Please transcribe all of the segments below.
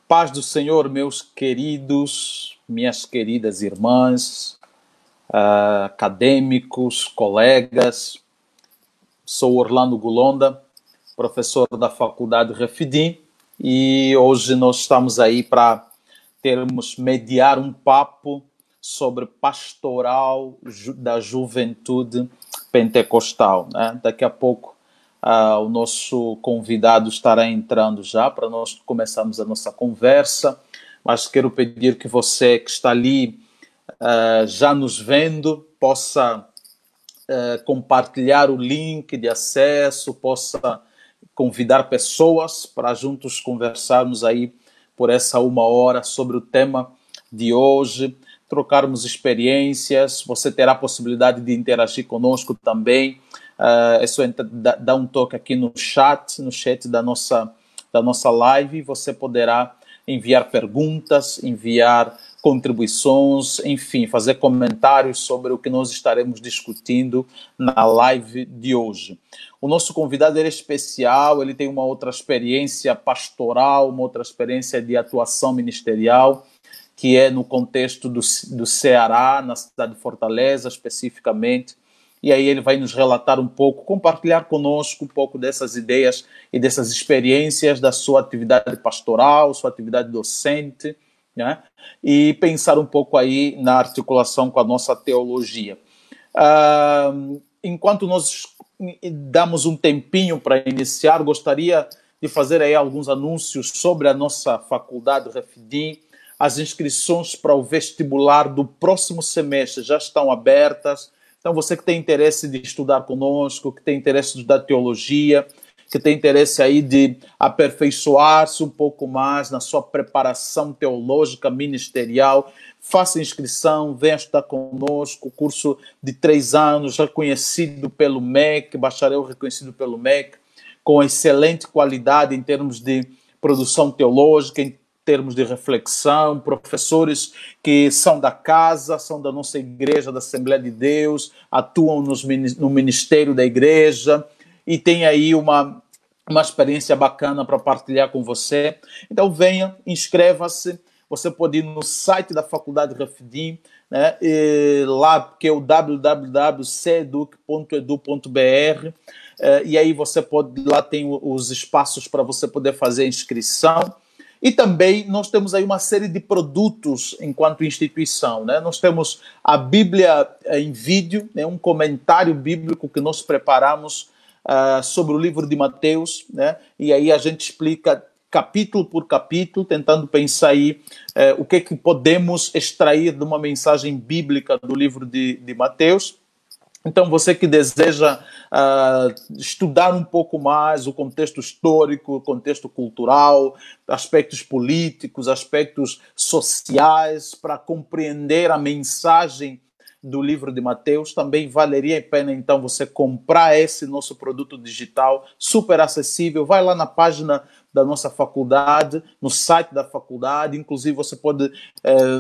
Paz do Senhor, meus queridos, minhas queridas irmãs, acadêmicos, colegas. Sou Orlando Golonda, professor da Faculdade Refidim, e hoje nós estamos aí para mediar um papo sobre pastoral da juventude pentecostal, né? Daqui a pouco o nosso convidado estará entrando já para nós começarmos a nossa conversa, mas quero pedir que você que está ali já nos vendo possa compartilhar o link de acesso, possa convidar pessoas para juntos conversarmos aí por essa 1 hora sobre o tema de hoje, trocarmos experiências. Você terá a possibilidade de interagir conosco também. É só dar um toque aqui no chat da nossa live. Você poderá enviar perguntas, enviar contribuições, enfim, fazer comentários sobre o que nós estaremos discutindo na live de hoje. O nosso convidado é especial, ele tem uma outra experiência pastoral, uma outra experiência de atuação ministerial, que é no contexto do Ceará, na cidade de Fortaleza, especificamente. E aí ele vai nos relatar um pouco, compartilhar conosco um pouco dessas ideias e dessas experiências da sua atividade pastoral, sua atividade docente, né? E pensar um pouco aí na articulação com a nossa teologia. Enquanto nós damos um tempinho para iniciar, gostaria de fazer aí alguns anúncios sobre a nossa faculdade Refidim. As inscrições para o vestibular do próximo semestre já estão abertas. Então, você que tem interesse de estudar conosco, que tem interesse de estudar teologia, que tem interesse aí de aperfeiçoar-se um pouco mais na sua preparação teológica ministerial, faça inscrição, venha estudar conosco, curso de 3 anos, reconhecido pelo MEC, bacharel reconhecido pelo MEC, com excelente qualidade em termos de produção teológica, em termos de reflexão, professores que são da casa, são da nossa igreja, da Assembleia de Deus, atuam no ministério da igreja e tem aí uma experiência bacana para partilhar com você. Então venha, inscreva-se, você pode ir no site da Faculdade Refidim, né, lá que é o www.ceduc.edu.br, e aí você pode, lá tem os espaços para você poder fazer a inscrição. E também nós temos aí uma série de produtos enquanto instituição, né? Nós temos a Bíblia em vídeo, né? Um comentário bíblico que nós preparamos sobre o livro de Mateus, né? E aí a gente explica capítulo por capítulo, tentando pensar aí o que podemos extrair de uma mensagem bíblica do livro de Mateus. Então, você que deseja estudar um pouco mais o contexto histórico, o contexto cultural, aspectos políticos, aspectos sociais, para compreender a mensagem do livro de Mateus, também valeria a pena, então, você comprar esse nosso produto digital, super acessível. Vai lá na página da nossa faculdade, no site da faculdade, inclusive você pode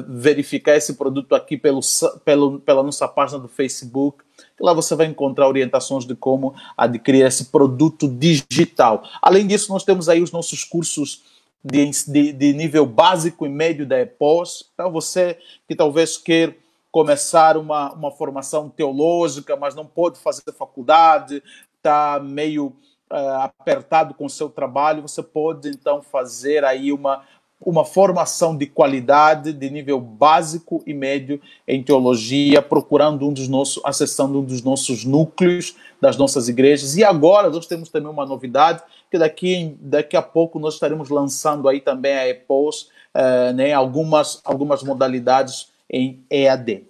verificar esse produto aqui pela nossa página do Facebook. Lá você vai encontrar orientações de como adquirir esse produto digital. Além disso, nós temos aí os nossos cursos de nível básico e médio da EPOS. Então, você que talvez queira começar uma formação teológica, mas não pode fazer faculdade, está meio apertado com o seu trabalho, você pode, então, fazer aí uma formação de qualidade de nível básico e médio em teologia, acessando um dos nossos núcleos das nossas igrejas. E agora nós temos também uma novidade, que daqui a pouco nós estaremos lançando aí também a EPOS, né, algumas modalidades em EAD.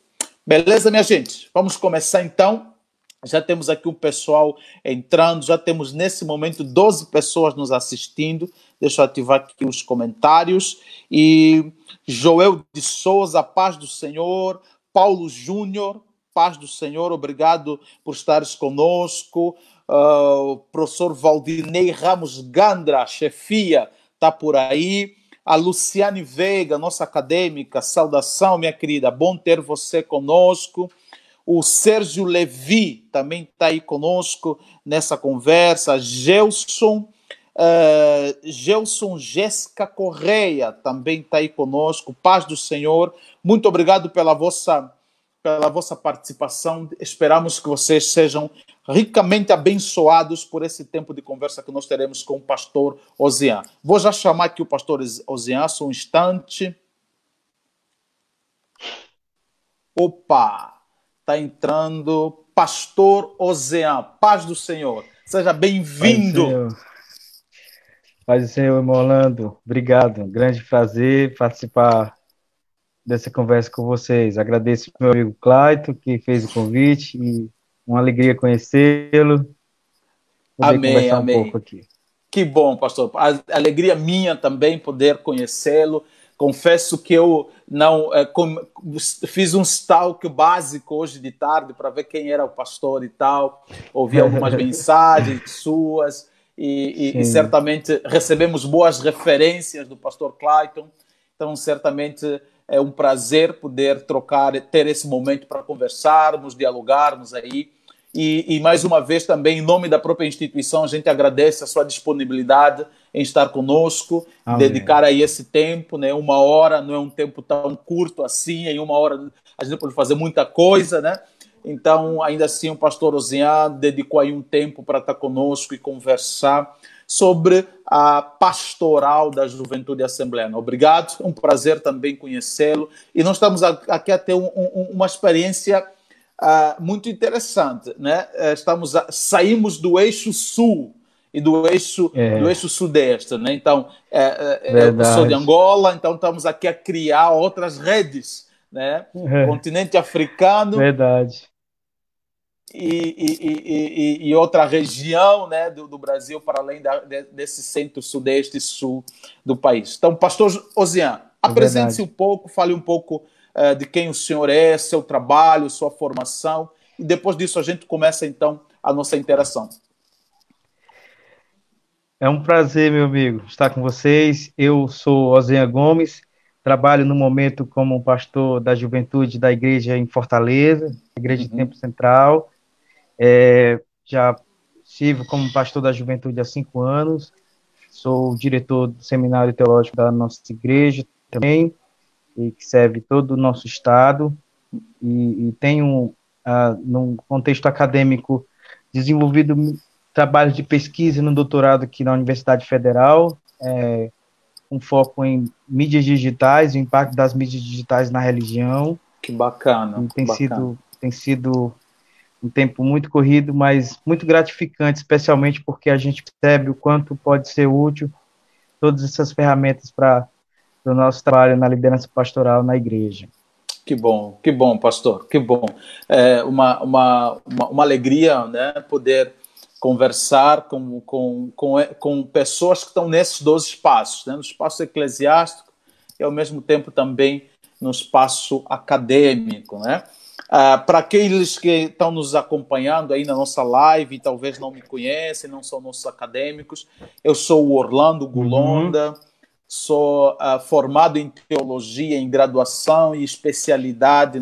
Beleza, minha gente? Vamos começar então. Já temos aqui um pessoal entrando, já temos nesse momento 12 pessoas nos assistindo. Deixa eu ativar aqui os comentários. E Joel de Souza, paz do Senhor. Paulo Júnior, paz do Senhor, obrigado por estares conosco. O professor Valdinei Ramos Gandra, chefia, está por aí. A Luciane Veiga, nossa acadêmica, saudação, minha querida, bom ter você conosco. O Sérgio Levi também está aí conosco nessa conversa. Gelson, Gelson Jéssica Correia também está aí conosco. Paz do Senhor. Muito obrigado pela vossa participação. Esperamos que vocês sejam ricamente abençoados por esse tempo de conversa que nós teremos com o pastor Osian. Vou já chamar aqui o pastor Osian, só um instante. Opa! Está entrando pastor Osian. Paz do Senhor. Seja bem-vindo. Paz do Senhor, irmão Orlando. Obrigado. Um grande prazer participar dessa conversa com vocês. Agradeço ao meu amigo Clayton, que fez o convite, e uma alegria conhecê-lo. Poder Amém, conversar amém. Um pouco aqui. Que bom, pastor. A alegria minha também poder conhecê-lo. Confesso que eu não fiz um stalk básico hoje de tarde para ver quem era o pastor e tal. Ouvi algumas mensagens suas e certamente recebemos boas referências do pastor Clayton. Então, certamente é um prazer poder ter esse momento para conversarmos, dialogarmos aí. E mais uma vez também, em nome da própria instituição, a gente agradece a sua disponibilidade em estar conosco, dedicar aí esse tempo, né? 1 hora não é um tempo tão curto assim, em 1 hora a gente pode fazer muita coisa, né? Então, ainda assim, o pastor Osian dedicou aí um tempo para estar conosco e conversar sobre a pastoral da Juventude Assembleana. Obrigado, é um prazer também conhecê-lo. E nós estamos aqui a ter uma experiência muito interessante, né? Saímos do eixo sul e do eixo sudeste, né? Então, eu sou de Angola, então estamos aqui a criar outras redes, né? Continente africano. Verdade. E outra região, né, do Brasil, para além desse centro, sudeste e sul do país. Então, pastor Osian, apresente-se um pouco, fale um pouco de quem o senhor é, seu trabalho, sua formação, e depois disso a gente começa, então, a nossa interação. É um prazer, meu amigo, estar com vocês. Eu sou Osian Gomes, trabalho no momento como pastor da juventude da igreja em Fortaleza, Igreja de Tempo Central. Já sirvo como pastor da juventude há 5 anos, sou diretor do seminário teológico da nossa igreja também, e que serve todo o nosso estado, e tenho, num contexto acadêmico, desenvolvido trabalhos de pesquisa no doutorado aqui na Universidade Federal, com foco em mídias digitais, o impacto das mídias digitais na religião. Que bacana. E tem sido um tempo muito corrido, mas muito gratificante, especialmente porque a gente percebe o quanto pode ser útil todas essas ferramentas para o nosso trabalho na liderança pastoral na igreja. Que bom, pastor, que bom. É uma alegria, né, poder conversar com pessoas que estão nesses 2 espaços, né, no espaço eclesiástico e, ao mesmo tempo, também no espaço acadêmico, né? Para aqueles que estão nos acompanhando aí na nossa live e talvez não me conhecem, não são nossos acadêmicos, eu sou o Orlando Gulonda, sou formado em teologia, em graduação e especialidade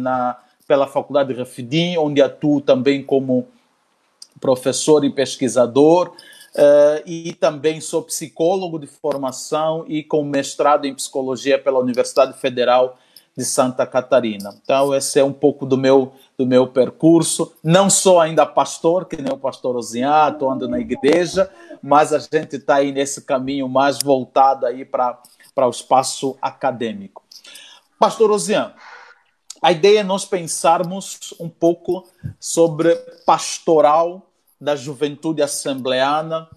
pela Faculdade de Refidim, onde atuo também como professor e pesquisador, e também sou psicólogo de formação e com mestrado em psicologia pela Universidade Federal de Santa Catarina. Então, esse é um pouco do meu percurso. Não sou ainda pastor, que nem o pastor Osian, atuando na igreja, mas a gente está aí nesse caminho mais voltado aí para o espaço acadêmico. Pastor Osian, a ideia é nós pensarmos um pouco sobre pastoral da juventude assembleana,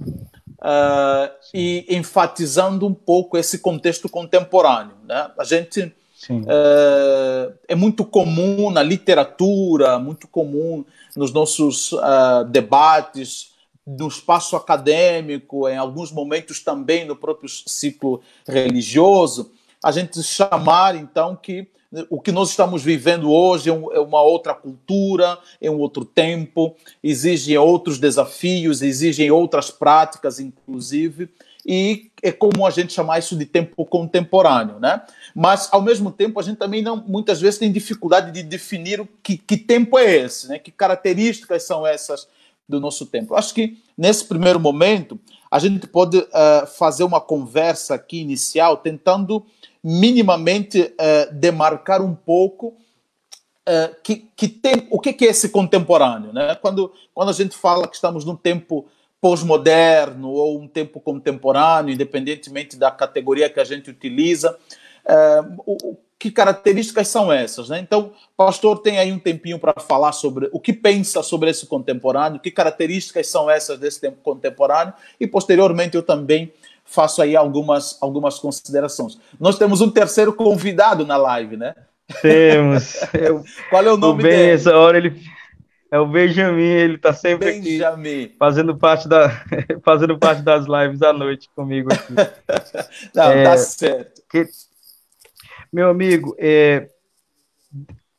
e enfatizando um pouco esse contexto contemporâneo, né? A gente é muito comum na literatura, muito comum nos nossos debates, no espaço acadêmico, em alguns momentos também no próprio ciclo religioso, a gente chamar, então, que o que nós estamos vivendo hoje é uma outra cultura, é um outro tempo, exigem outros desafios, exigem outras práticas, inclusive, e é como a gente chamar isso de tempo contemporâneo, né? Mas, ao mesmo tempo, a gente também muitas vezes tem dificuldade de definir que tempo é esse, né? Que características são essas do nosso tempo. Acho que, nesse primeiro momento, a gente pode fazer uma conversa aqui inicial, tentando minimamente demarcar um pouco o que é esse contemporâneo, né? Quando a gente fala que estamos num tempo pós-moderno ou um tempo contemporâneo, independentemente da categoria que a gente utiliza, que características são essas, né? Então, o pastor tem aí um tempinho para falar sobre o que pensa sobre esse contemporâneo, que características são essas desse tempo contemporâneo, e posteriormente eu também faço aí algumas considerações. Nós temos um terceiro convidado na live, né? Temos. Qual é o nome dele? Nessa hora ele é o Benjamin, ele está sempre Benjamin. aqui fazendo parte das lives à noite comigo aqui. Não, tá certo. Meu amigo,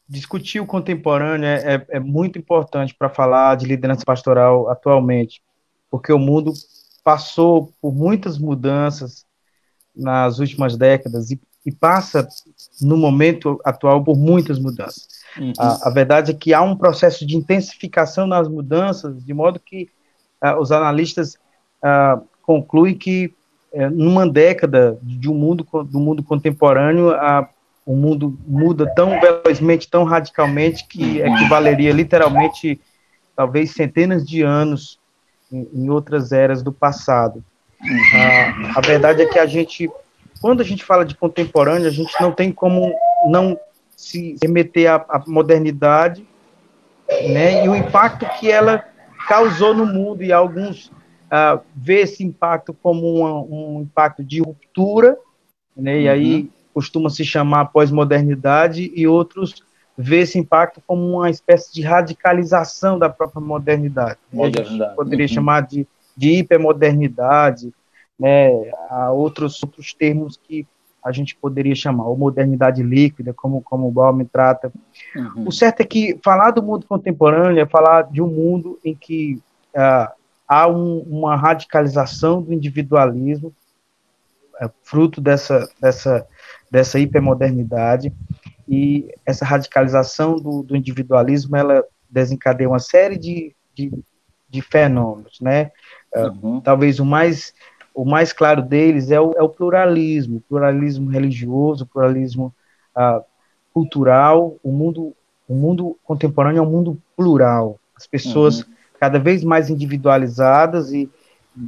discutir o contemporâneo é muito importante para falar de liderança pastoral atualmente, porque o mundo passou por muitas mudanças nas últimas décadas e passa, no momento atual, por muitas mudanças. Uhum. A verdade é que há um processo de intensificação nas mudanças, de modo que os analistas concluem que, numa década do mundo contemporâneo, o mundo muda tão velozmente, tão radicalmente, que equivaleria literalmente, talvez, centenas de anos em outras eras do passado. A verdade é que quando a gente fala de contemporâneo, a gente não tem como não se remeter à modernidade, né, e o impacto que ela causou no mundo, e alguns vê esse impacto como um impacto de ruptura, né, e aí costuma se chamar pós-modernidade, e outros vê esse impacto como uma espécie de radicalização da própria modernidade. A gente poderia chamar de hipermodernidade, né, há outros termos que a gente poderia chamar, ou modernidade líquida, como o Bauman trata. O certo é que falar do mundo contemporâneo é falar de um mundo em que há uma radicalização do individualismo, fruto dessa hipermodernidade, e essa radicalização do individualismo, ela desencadeia uma série de fenômenos, né? Talvez o mais claro deles é o pluralismo religioso, o pluralismo cultural. O mundo contemporâneo é um mundo plural. As pessoas cada vez mais individualizadas e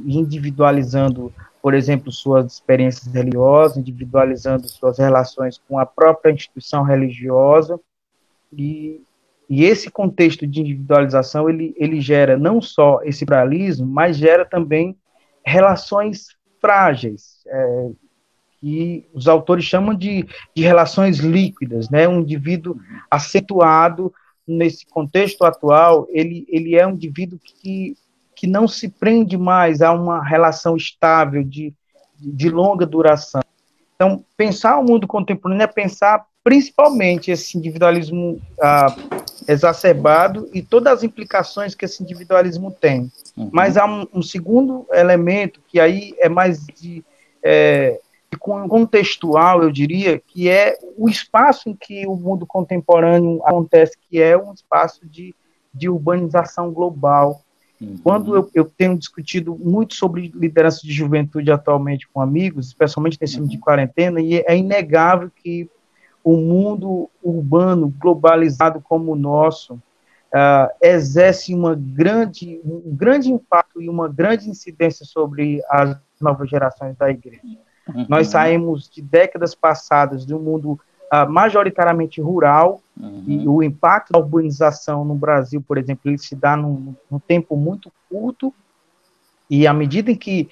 individualizando, por exemplo, suas experiências religiosas, individualizando suas relações com a própria instituição religiosa, e esse contexto de individualização, ele gera não só esse pluralismo, mas gera também relações frágeis, que os autores chamam de relações líquidas, né? Um indivíduo acentuado nesse contexto atual, ele é um indivíduo que não se prende mais a uma relação estável de longa duração. Então, pensar o mundo contemporâneo é pensar principalmente esse individualismo exacerbado e todas as implicações que esse individualismo tem. Mas há um segundo elemento que aí é mais contextual, eu diria, que é o espaço em que o mundo contemporâneo acontece, que é um espaço de urbanização global. Quando eu tenho discutido muito sobre liderança de juventude atualmente com amigos, especialmente nesse ano de quarentena, e é inegável que o mundo urbano globalizado como o nosso exerce um grande impacto e uma grande incidência sobre as novas gerações da igreja. Nós saímos de décadas passadas de um mundo majoritariamente rural, e o impacto da urbanização no Brasil, por exemplo, ele se dá num tempo muito curto, e à medida em que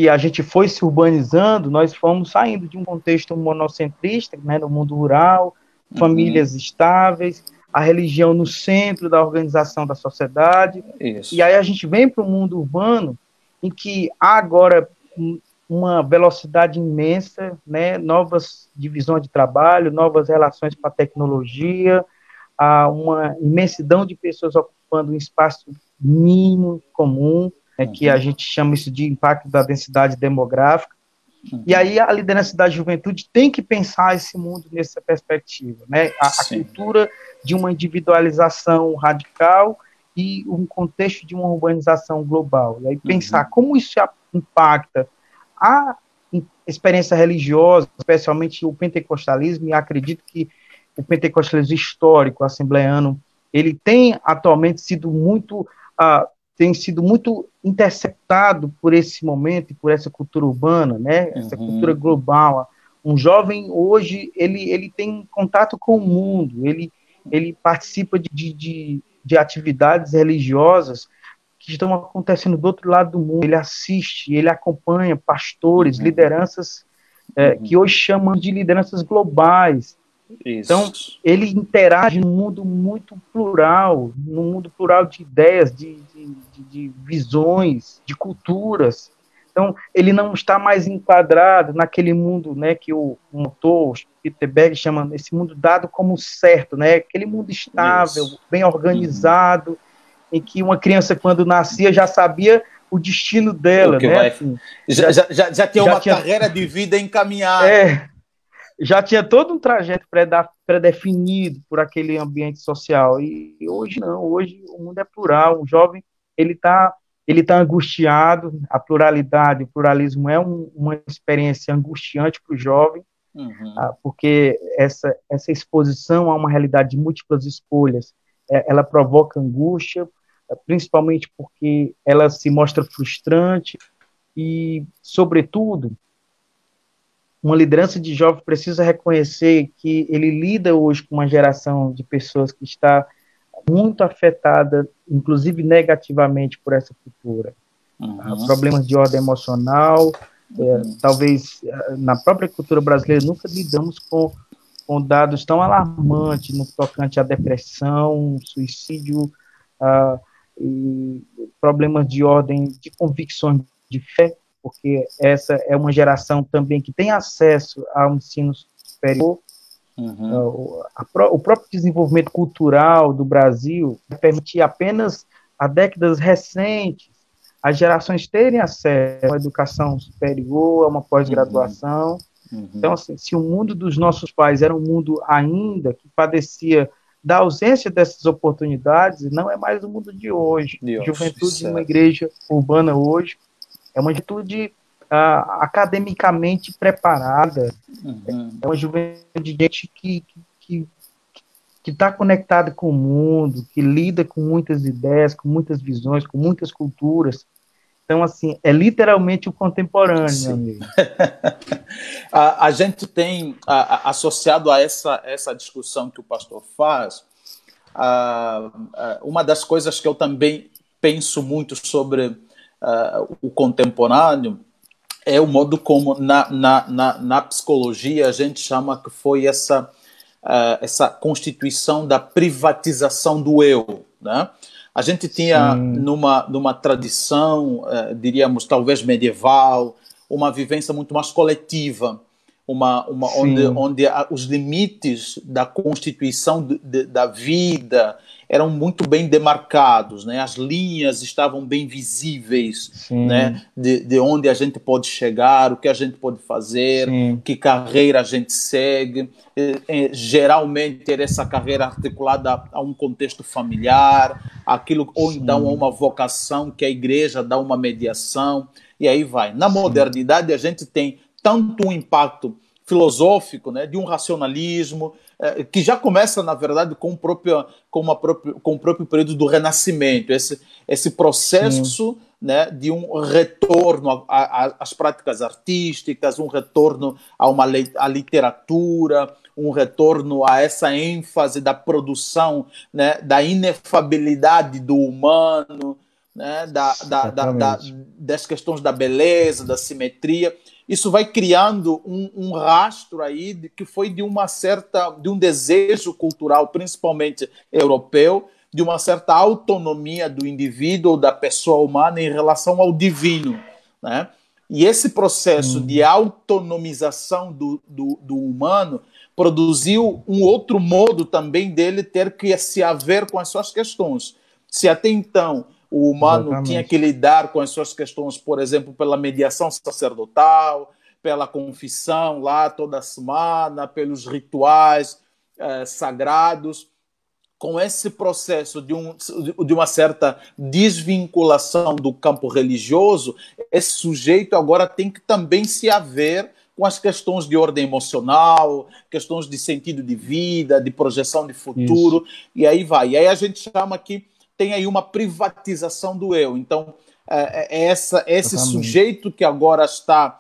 a gente foi se urbanizando, nós fomos saindo de um contexto monocentrista, né, no mundo rural, famílias estáveis, a religião no centro da organização da sociedade. Isso. E aí a gente vem para o mundo urbano, em que há agora uma velocidade imensa, né, novas divisões de trabalho, novas relações com a tecnologia, há uma imensidão de pessoas ocupando um espaço mínimo comum, que a gente chama isso de impacto da densidade demográfica. E aí a liderança da juventude tem que pensar esse mundo nessa perspectiva, né? A cultura de uma individualização radical e um contexto de uma urbanização global. E aí pensar como isso impacta a experiência religiosa, especialmente o pentecostalismo, e acredito que o pentecostalismo histórico, assembleano, ele tem atualmente sido muito, tem sido muito interceptado por esse momento e por essa cultura urbana, né? Essa cultura global. Um jovem hoje, ele tem contato com o mundo, ele participa de atividades religiosas que estão acontecendo do outro lado do mundo, ele assiste, ele acompanha pastores, lideranças que hoje chamam de lideranças globais. Isso. Então, ele interage num mundo muito plural, num mundo plural de ideias, de visões, de culturas. Então, ele não está mais enquadrado naquele mundo, né, que o autor Peter Berg chama esse mundo dado como certo, né, aquele mundo estável, bem organizado, em que uma criança, quando nascia, já sabia o destino dela, né? Assim, já tinha uma carreira de vida encaminhada. Já tinha todo um trajeto pré-definido por aquele ambiente social. E hoje não, hoje o mundo é plural, o jovem ele tá angustiado, a pluralidade, o pluralismo é uma experiência angustiante para o jovem, porque essa exposição a uma realidade de múltiplas escolhas, ela provoca angústia, principalmente porque ela se mostra frustrante e, sobretudo, uma liderança de jovem precisa reconhecer que ele lida hoje com uma geração de pessoas que está muito afetada, inclusive negativamente, por essa cultura. Problemas de ordem emocional, talvez na própria cultura brasileira nunca lidamos com dados tão alarmantes no tocante à depressão, suicídio, e problemas de ordem de convicções de fé, porque essa é uma geração também que tem acesso ao ensino superior. O próprio desenvolvimento cultural do Brasil permitia apenas há décadas recentes as gerações terem acesso a uma educação superior, a uma pós-graduação. Então, assim, se o mundo dos nossos pais era um mundo ainda que padecia da ausência dessas oportunidades, não é mais o mundo de hoje. A juventude numa igreja urbana hoje é uma juventude academicamente preparada, é uma juventude de gente que está conectada com o mundo, que lida com muitas ideias, com muitas visões, com muitas culturas. Então, assim, é literalmente o contemporâneo, meu amigo. A gente tem, associado a essa discussão que o pastor faz, uma das coisas que eu também penso muito sobre o contemporâneo é o modo como na psicologia a gente chama que foi essa constituição da privatização do eu, né? A gente tinha numa tradição, diríamos talvez medieval, uma vivência muito mais coletiva, onde os limites da constituição da vida eram muito bem demarcados, né? As linhas estavam bem visíveis, né? De onde a gente pode chegar, o que a gente pode fazer, que carreira a gente segue. Geralmente ter essa carreira articulada a um contexto familiar, ou então a uma vocação que a igreja dá uma mediação, e aí vai. Na modernidade a gente tem tanto um impacto filosófico, né, de um racionalismo, que já começa, na verdade, com o próprio período do Renascimento, esse processo, né, de um retorno às práticas artísticas, um retorno à literatura, um retorno a essa ênfase da produção, né, da inefabilidade do humano, né, das questões da beleza, da simetria. Isso vai criando um rastro aí que foi de um desejo cultural, principalmente europeu, de uma certa autonomia do indivíduo ou da pessoa humana em relação ao divino, né? E esse processo de autonomização do humano produziu um outro modo também dele ter que se haver com as suas questões. Se até então o humano tinha que lidar com as suas questões, por exemplo, pela mediação sacerdotal, pela confissão lá toda semana, pelos rituais sagrados. com esse processo de uma certa desvinculação do campo religioso, esse sujeito agora tem que também se haver com as questões de ordem emocional, questões de sentido de vida, de projeção de futuro, e aí vai. E aí a gente chama que tem aí uma privatização do eu. Então, esse sujeito que agora está...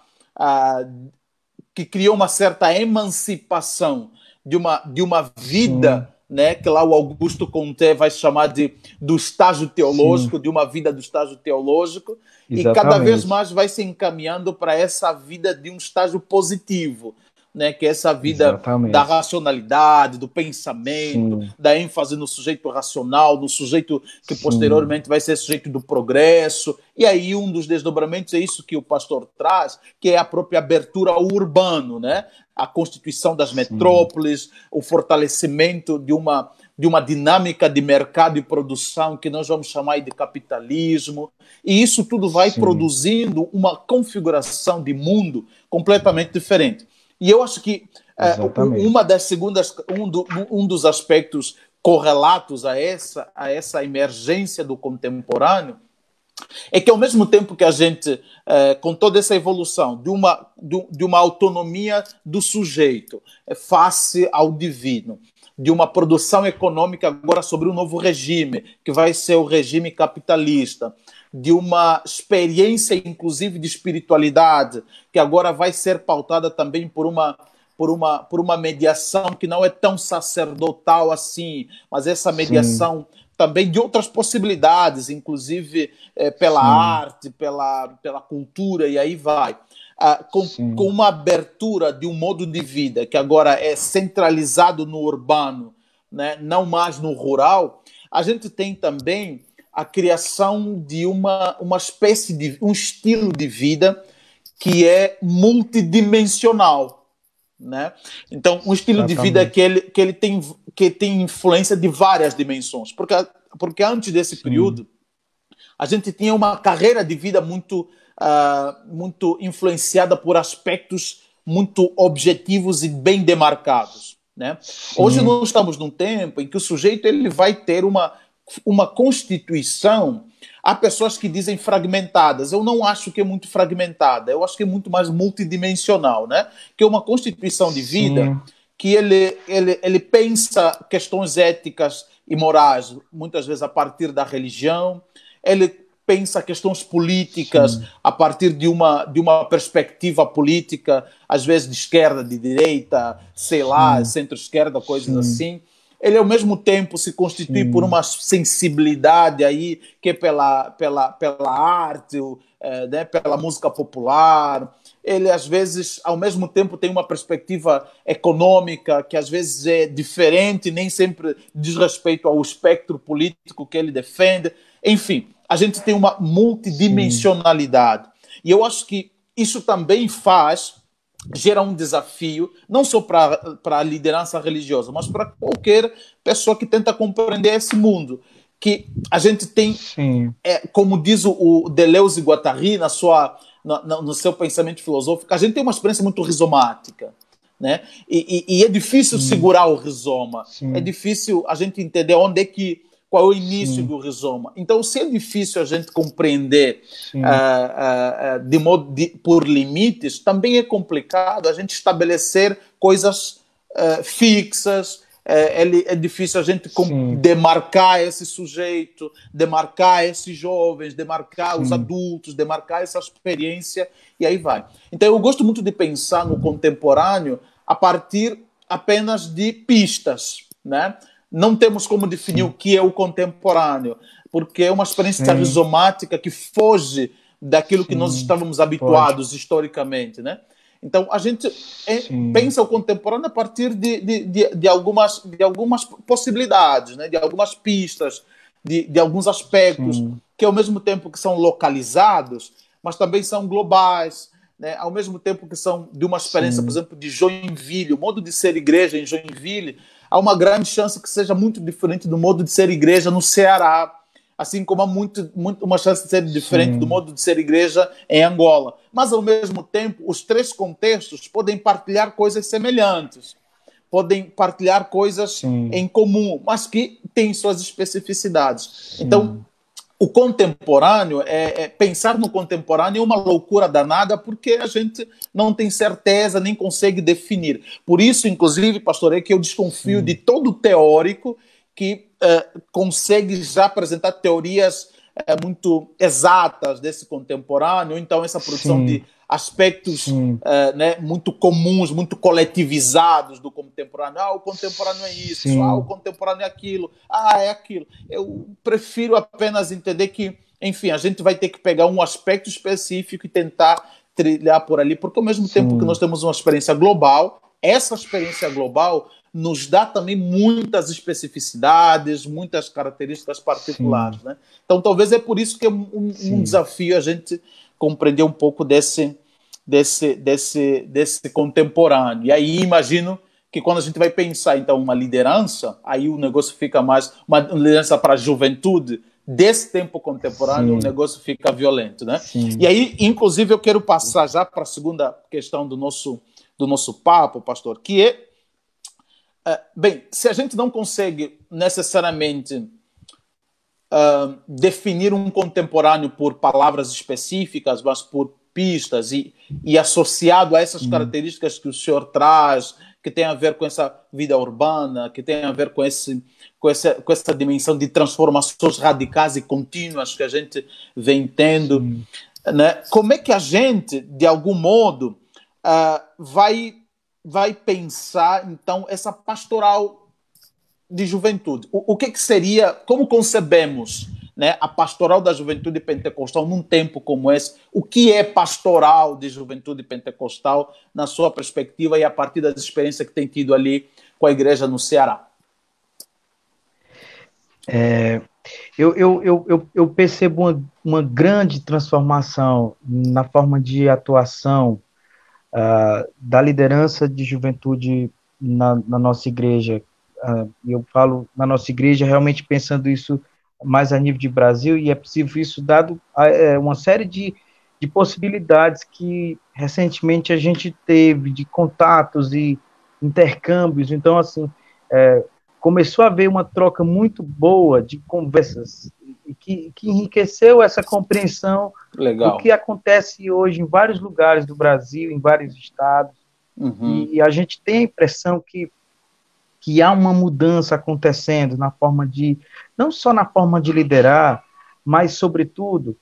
que criou uma certa emancipação de uma vida, né, que lá o Augusto Comte vai chamar do estágio teológico, de uma vida do estágio teológico, e cada vez mais vai se encaminhando para essa vida de um estágio positivo, né, que é essa vida da racionalidade, do pensamento, da ênfase no sujeito racional, no sujeito que posteriormente vai ser sujeito do progresso. E aí um dos desdobramentos é isso que o pastor traz, que é a própria abertura ao urbano, né? A constituição das metrópoles, o fortalecimento de uma dinâmica de mercado e produção que nós vamos chamar de capitalismo. E isso tudo vai produzindo uma configuração de mundo completamente diferente. E eu acho que um dos aspectos correlatos a essa emergência do contemporâneo é que, ao mesmo tempo que a gente, com toda essa evolução de uma autonomia do sujeito face ao divino, de uma produção econômica agora sobre um novo regime, que vai ser o regime capitalista, de uma experiência, inclusive, de espiritualidade, que agora vai ser pautada também por uma mediação que não é tão sacerdotal assim, mas essa mediação também de outras possibilidades, inclusive pela arte, pela cultura, e aí vai. Com uma abertura de um modo de vida que agora é centralizado no urbano, né, não mais no rural, a gente tem também a criação de uma espécie de um estilo de vida que é multidimensional, né? Então, um estilo de vida que ele tem influência de várias dimensões, porque antes desse período a gente tinha uma carreira de vida muito influenciada por aspectos muito objetivos e bem demarcados, né? Hoje nós estamos num tempo em que o sujeito ele vai ter uma constituição. Há pessoas que dizem fragmentadas. Eu não acho que é muito fragmentada. Eu acho que é muito mais multidimensional, né? Que é uma constituição de vida que ele pensa questões éticas e morais, muitas vezes a partir da religião. Ele pensa questões políticas a partir de uma perspectiva política, às vezes de esquerda, de direita, sei lá, centro-esquerda, coisas assim. Ele, ao mesmo tempo, se constitui por uma sensibilidade aí, que é pela arte, né, pela música popular. Ele, às vezes, ao mesmo tempo, tem uma perspectiva econômica que, às vezes, é diferente, nem sempre diz respeito ao espectro político que ele defende. Enfim, a gente tem uma multidimensionalidade. E eu acho que isso também gera um desafio, não só para a liderança religiosa, mas para qualquer pessoa que tenta compreender esse mundo. Que a gente tem, como diz o Deleuze e Guattari no seu pensamento filosófico, a gente tem uma experiência muito rizomática, né? E é difícil segurar o rizoma, é difícil a gente entender qual é o início do rizoma. Então, se é difícil a gente compreender por limites, também é complicado a gente estabelecer coisas fixas. É difícil a gente demarcar esse sujeito, demarcar esses jovens, demarcar os adultos, demarcar essa experiência, e aí vai. Então, eu gosto muito de pensar no contemporâneo a partir apenas de pistas, né? Não temos como definir o que é o contemporâneo, porque é uma experiência rizomática que foge daquilo que nós estávamos habituados historicamente, né? Então, a gente pensa o contemporâneo a partir de algumas possibilidades, né? De algumas pistas, de alguns aspectos que, ao mesmo tempo que são localizados, mas também são globais, né? Ao mesmo tempo que são de uma experiência, por exemplo, de Joinville, o modo de ser igreja em Joinville, há uma grande chance que seja muito diferente do modo de ser igreja no Ceará, assim como há uma chance de ser diferente do modo de ser igreja em Angola. Mas, ao mesmo tempo, os três contextos podem partilhar coisas semelhantes, podem partilhar coisas Sim. em comum, mas que têm suas especificidades. Sim. Então, o contemporâneo, pensar no contemporâneo é uma loucura danada, porque a gente não tem certeza, nem consegue definir. Por isso, inclusive, pastor, é que eu desconfio de todo teórico que consegue já apresentar teorias muito exatas desse contemporâneo, então essa produção de aspectos né, muito comuns, muito coletivizados do contemporâneo. O contemporâneo é isso, o contemporâneo é aquilo, é aquilo. Eu prefiro apenas entender que, enfim, a gente vai ter que pegar um aspecto específico e tentar trilhar por ali, porque ao mesmo tempo que nós temos uma experiência global, essa experiência global nos dá também muitas especificidades, muitas características particulares. Né? Então, talvez é por isso que é um desafio a gente compreender um pouco desse contemporâneo. E aí, imagino que quando a gente vai pensar, então, uma liderança, aí o negócio fica mais... Uma liderança para a juventude desse tempo contemporâneo, o negócio fica violento. Né? E aí, inclusive, eu quero passar já para a segunda questão do nosso papo, pastor, que é bem, se a gente não consegue necessariamente definir um contemporâneo por palavras específicas, mas por pistas e associado a essas características que o senhor traz, que tem a ver com essa vida urbana, que tem a ver com essa dimensão de transformações radicais e contínuas que a gente vem tendo, né? Como é que a gente, de algum modo, vai pensar, então, essa pastoral de juventude? O que seria, como concebemos, né, a pastoral da juventude pentecostal num tempo como esse? O que é pastoral de juventude pentecostal, na sua perspectiva e a partir das experiências que tem tido ali com a igreja no Ceará? Eu percebo uma grande transformação na forma de atuação da liderança de juventude na nossa igreja. Eu falo na nossa igreja realmente pensando isso mais a nível de Brasil, e é possível isso dado uma série de possibilidades que recentemente a gente teve, de contatos e intercâmbios. Então, assim, começou a haver uma troca muito boa de conversas que enriqueceu essa compreensão do que acontece hoje em vários lugares do Brasil, em vários estados, e a gente tem a impressão que há uma mudança acontecendo na forma não só na forma de liderar, mas, sobretudo,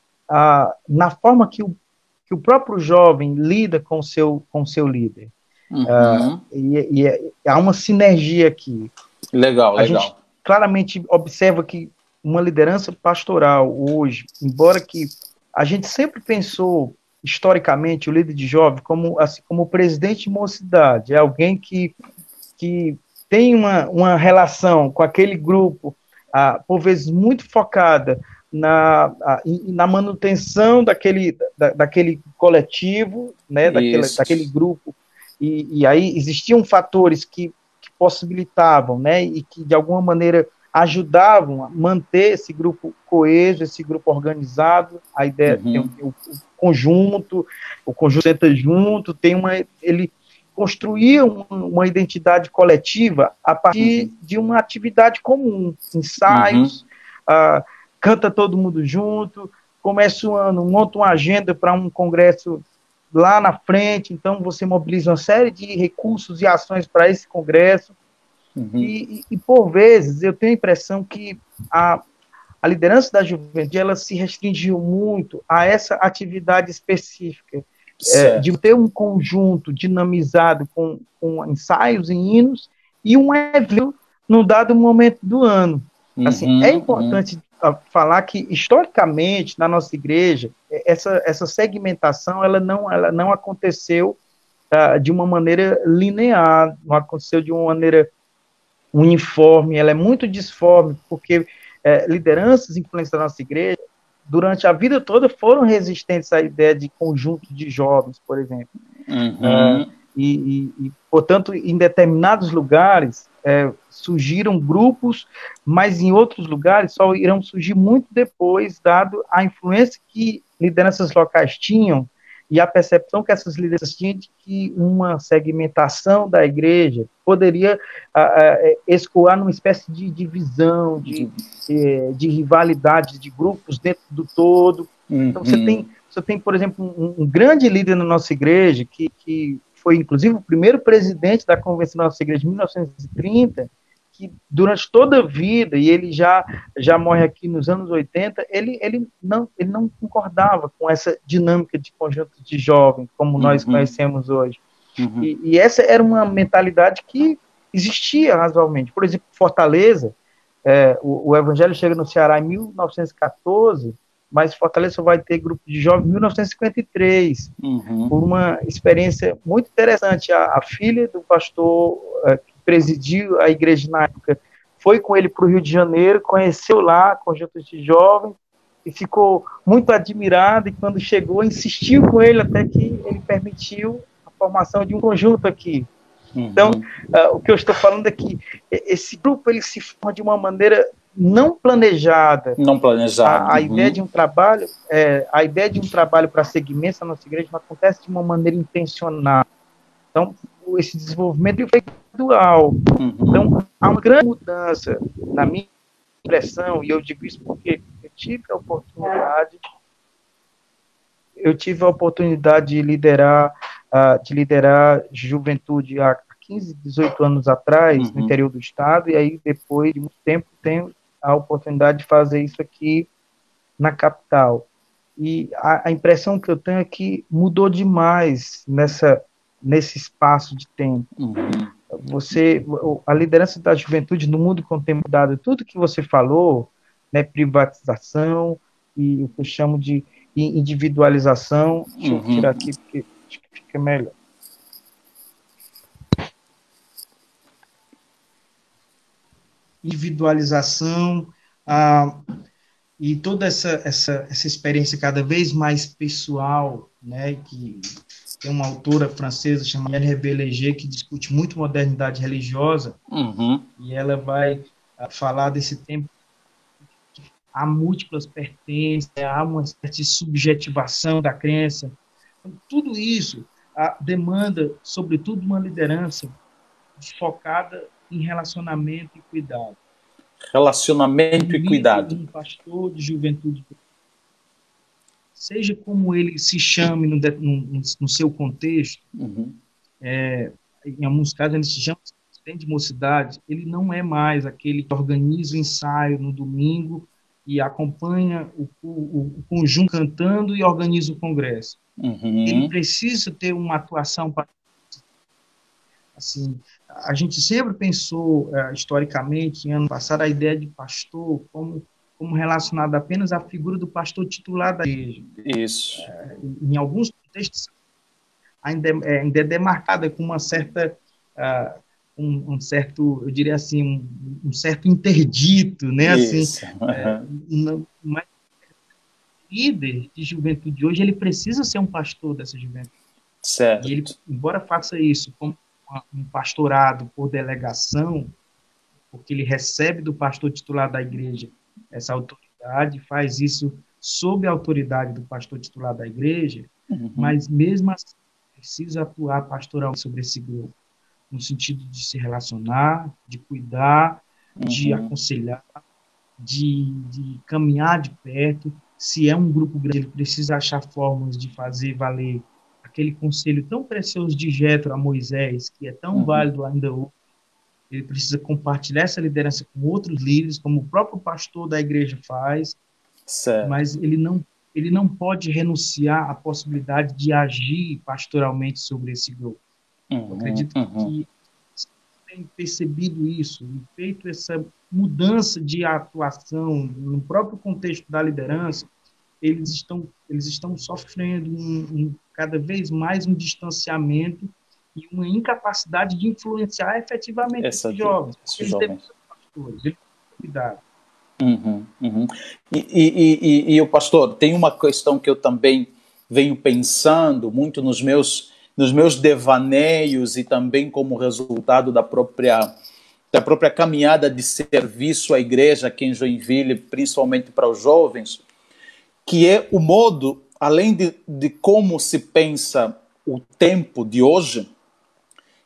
na forma que o próprio jovem lida com o seu líder. Há uma sinergia aqui. Legal. A gente claramente observa que uma liderança pastoral hoje, embora que a gente sempre pensou, historicamente, o líder de jovem como o presidente de mocidade, é alguém que tem uma relação com aquele grupo, por vezes muito focada na manutenção daquele coletivo, né, daquele grupo, e aí existiam fatores que possibilitavam, né, e que de alguma maneira ajudavam a manter esse grupo coeso, esse grupo organizado. A ideia tem o conjunto senta junto, ele construía uma identidade coletiva a partir de uma atividade comum, ensaios, canta todo mundo junto, começa o ano, monta uma agenda para um congresso lá na frente, então você mobiliza uma série de recursos e ações para esse congresso, e por vezes eu tenho a impressão que a liderança da juventude ela se restringiu muito a essa atividade específica, de ter um conjunto dinamizado com ensaios e hinos e um evento num dado momento do ano. Assim, é importante falar que, historicamente, na nossa igreja, essa segmentação ela não aconteceu de uma maneira linear, não aconteceu de uma maneira uniforme, ela é muito disforme, porque lideranças influentes da nossa igreja, durante a vida toda, foram resistentes à ideia de conjunto de jovens, por exemplo. Portanto, em determinados lugares, surgiram grupos, mas em outros lugares só irão surgir muito depois, dado a influência que lideranças locais tinham e a percepção que essas lideranças tinham de que uma segmentação da igreja poderia escoar numa espécie de divisão, de rivalidade de grupos dentro do todo. Então, você tem, por exemplo, um grande líder na nossa igreja, que foi, inclusive, o primeiro presidente da convenção da nossa igreja em 1930, que durante toda a vida, e ele já morre aqui nos anos 80, ele não concordava com essa dinâmica de conjunto de jovens, como nós conhecemos hoje. E essa era uma mentalidade que existia razoavelmente. Por exemplo, Fortaleza, o Evangelho chega no Ceará em 1914, mas Fortaleza só vai ter grupo de jovens em 1953, por uma experiência muito interessante. A filha do pastor que presidiu a igreja na época foi com ele para o Rio de Janeiro, conheceu lá conjuntos de jovens e ficou muito admirado, e quando chegou insistiu com ele até que ele permitiu a formação de um conjunto aqui. Então, o que eu estou falando é que esse grupo ele se forma de uma maneira não planejada. Não planejada. A ideia de um trabalho, para segmentos na nossa igreja não acontece de uma maneira intencional. Então, esse desenvolvimento foi gradual. Então, há uma grande mudança na minha impressão, e eu digo isso porque eu tive a oportunidade de liderar juventude há 15, 18 anos atrás, no interior do estado, e aí depois de muito tempo tenho a oportunidade de fazer isso aqui na capital. E a impressão que eu tenho é que mudou demais nesse espaço de tempo. A liderança da juventude no mundo contemporâneo, tudo que você falou, né, privatização e o que eu chamo de individualização, deixa eu tirar aqui porque acho que fica melhor. Individualização, e toda essa experiência cada vez mais pessoal, né, que tem uma autora francesa chamada Hervé Léger, que discute muito modernidade religiosa, e ela vai falar desse tempo que há múltiplas pertences, há uma espécie de subjetivação da crença. Então, tudo isso demanda, sobretudo, uma liderança focada em relacionamento e cuidado. Relacionamento e cuidado. Um pastor de juventude, seja como ele se chame no seu contexto, em alguns casos ele se chama de mocidade, ele não é mais aquele que organiza o ensaio no domingo e acompanha o conjunto cantando e organiza o congresso. Ele precisa ter uma atuação para... Assim, a gente sempre pensou, historicamente, em ano passado, a ideia de pastor como relacionada apenas à figura do pastor titular da igreja. Isso. Em alguns contextos, ainda é demarcada com uma certa, um certo, eu diria assim, um certo interdito, né? Isso. Assim, mas o líder de juventude hoje, ele precisa ser um pastor dessa juventude. Certo. E ele, embora faça isso como um pastorado por delegação, porque ele recebe do pastor titular da igreja essa autoridade, faz isso sob a autoridade do pastor titular da igreja, mas mesmo assim precisa atuar pastoralmente sobre esse grupo, no sentido de se relacionar, de cuidar, de aconselhar, de caminhar de perto. Se é um grupo grande, ele precisa achar formas de fazer valer aquele conselho tão precioso de Jétro a Moisés, que é tão válido ainda hoje. Ele precisa compartilhar essa liderança com outros líderes, como o próprio pastor da igreja faz, certo. Mas ele não pode renunciar à possibilidade de agir pastoralmente sobre esse grupo. Eu acredito que tem percebido isso, e feito essa mudança de atuação no próprio contexto da liderança, eles estão sofrendo cada vez mais um distanciamento e uma incapacidade de influenciar efetivamente esses jovens. Eles devem ser pastores, eles têm cuidado. E o pastor, tem uma questão que eu também venho pensando muito nos meus devaneios e também como resultado da própria caminhada de serviço à igreja aqui em Joinville, principalmente para os jovens, que é o modo além de como se pensa o tempo de hoje,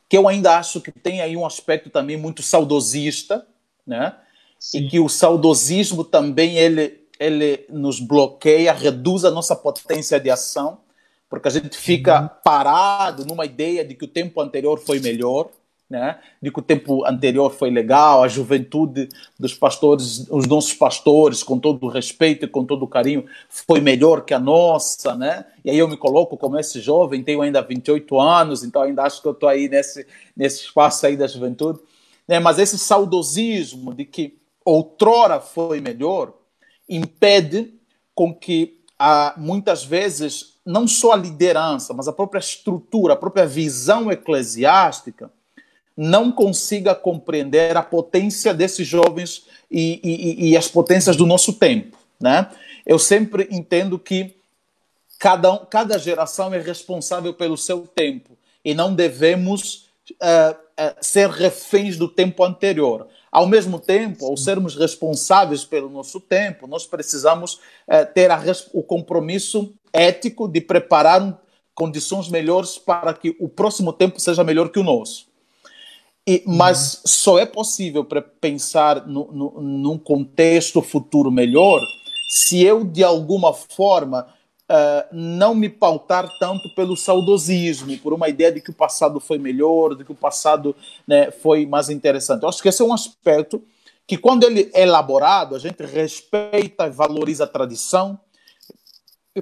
que eu ainda acho que tem aí um aspecto também muito saudosista, né? E Sim. que o saudosismo também ele nos bloqueia, reduz a nossa potência de ação, porque a gente fica Uhum. parado numa ideia de que o tempo anterior foi melhor, né? De que o tempo anterior foi legal, a juventude dos pastores, os nossos pastores, com todo o respeito e com todo o carinho, foi melhor que a nossa, né? E aí eu me coloco como esse jovem, tenho ainda 28 anos, então ainda acho que eu estou aí nesse espaço aí da juventude, né? Mas esse saudosismo de que outrora foi melhor impede com que muitas vezes não só a liderança, mas a própria estrutura, a própria visão eclesiástica não consiga compreender a potência desses jovens e as potências do nosso tempo, né? Eu sempre entendo que cada geração é responsável pelo seu tempo e não devemos ser reféns do tempo anterior. Ao mesmo tempo, ao sermos responsáveis pelo nosso tempo, nós precisamos ter o compromisso ético de preparar condições melhores para que o próximo tempo seja melhor que o nosso. Uhum. Mas só é possível pensar num contexto futuro melhor se eu, de alguma forma, não me pautar tanto pelo saudosismo, por uma ideia de que o passado foi melhor, de que o passado, né, foi mais interessante. Eu acho que esse é um aspecto que, quando ele é elaborado, a gente respeita e valoriza a tradição,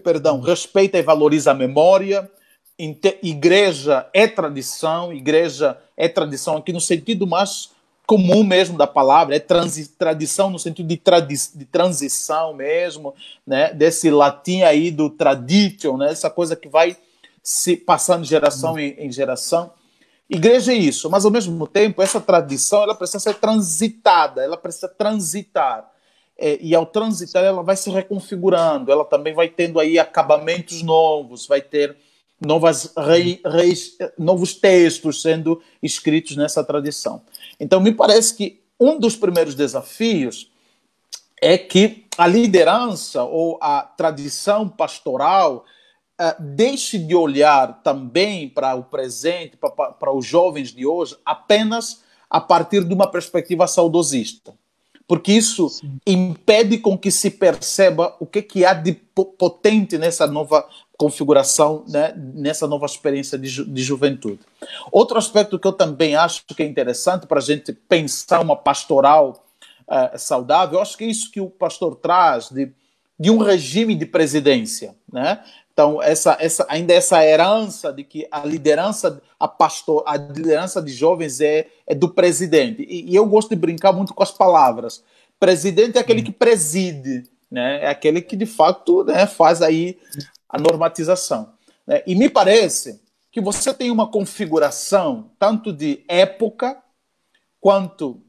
perdão, respeita e valoriza a memória. Igreja é tradição aqui no sentido mais comum mesmo da palavra, é tradição no sentido de transição mesmo, né? Desse latim aí do tradition, né? Essa coisa que vai se passando de geração em geração. Igreja é isso, mas ao mesmo tempo essa tradição ela precisa ser transitada, ela precisa transitar. E ao transitar ela vai se reconfigurando, ela também vai tendo aí acabamentos novos, vai ter novos textos sendo escritos nessa tradição. Então me parece que um dos primeiros desafios é que a liderança ou a tradição pastoral deixe de olhar também para o presente, para os jovens de hoje, apenas a partir de uma perspectiva saudosista. Porque isso Sim. impede com que se perceba o que há de potente nessa nova configuração, né, nessa nova experiência de juventude. Outro aspecto que eu também acho que é interessante para a gente pensar uma pastoral saudável, eu acho que é isso que o pastor traz de um regime de presidência, né? Então, ainda essa herança de que a liderança, a liderança de jovens é do presidente. E eu gosto de brincar muito com as palavras. Presidente é aquele que preside, né? É aquele que, de fato, né, faz aí a normatização. Né? E me parece que você tem uma configuração tanto de época quanto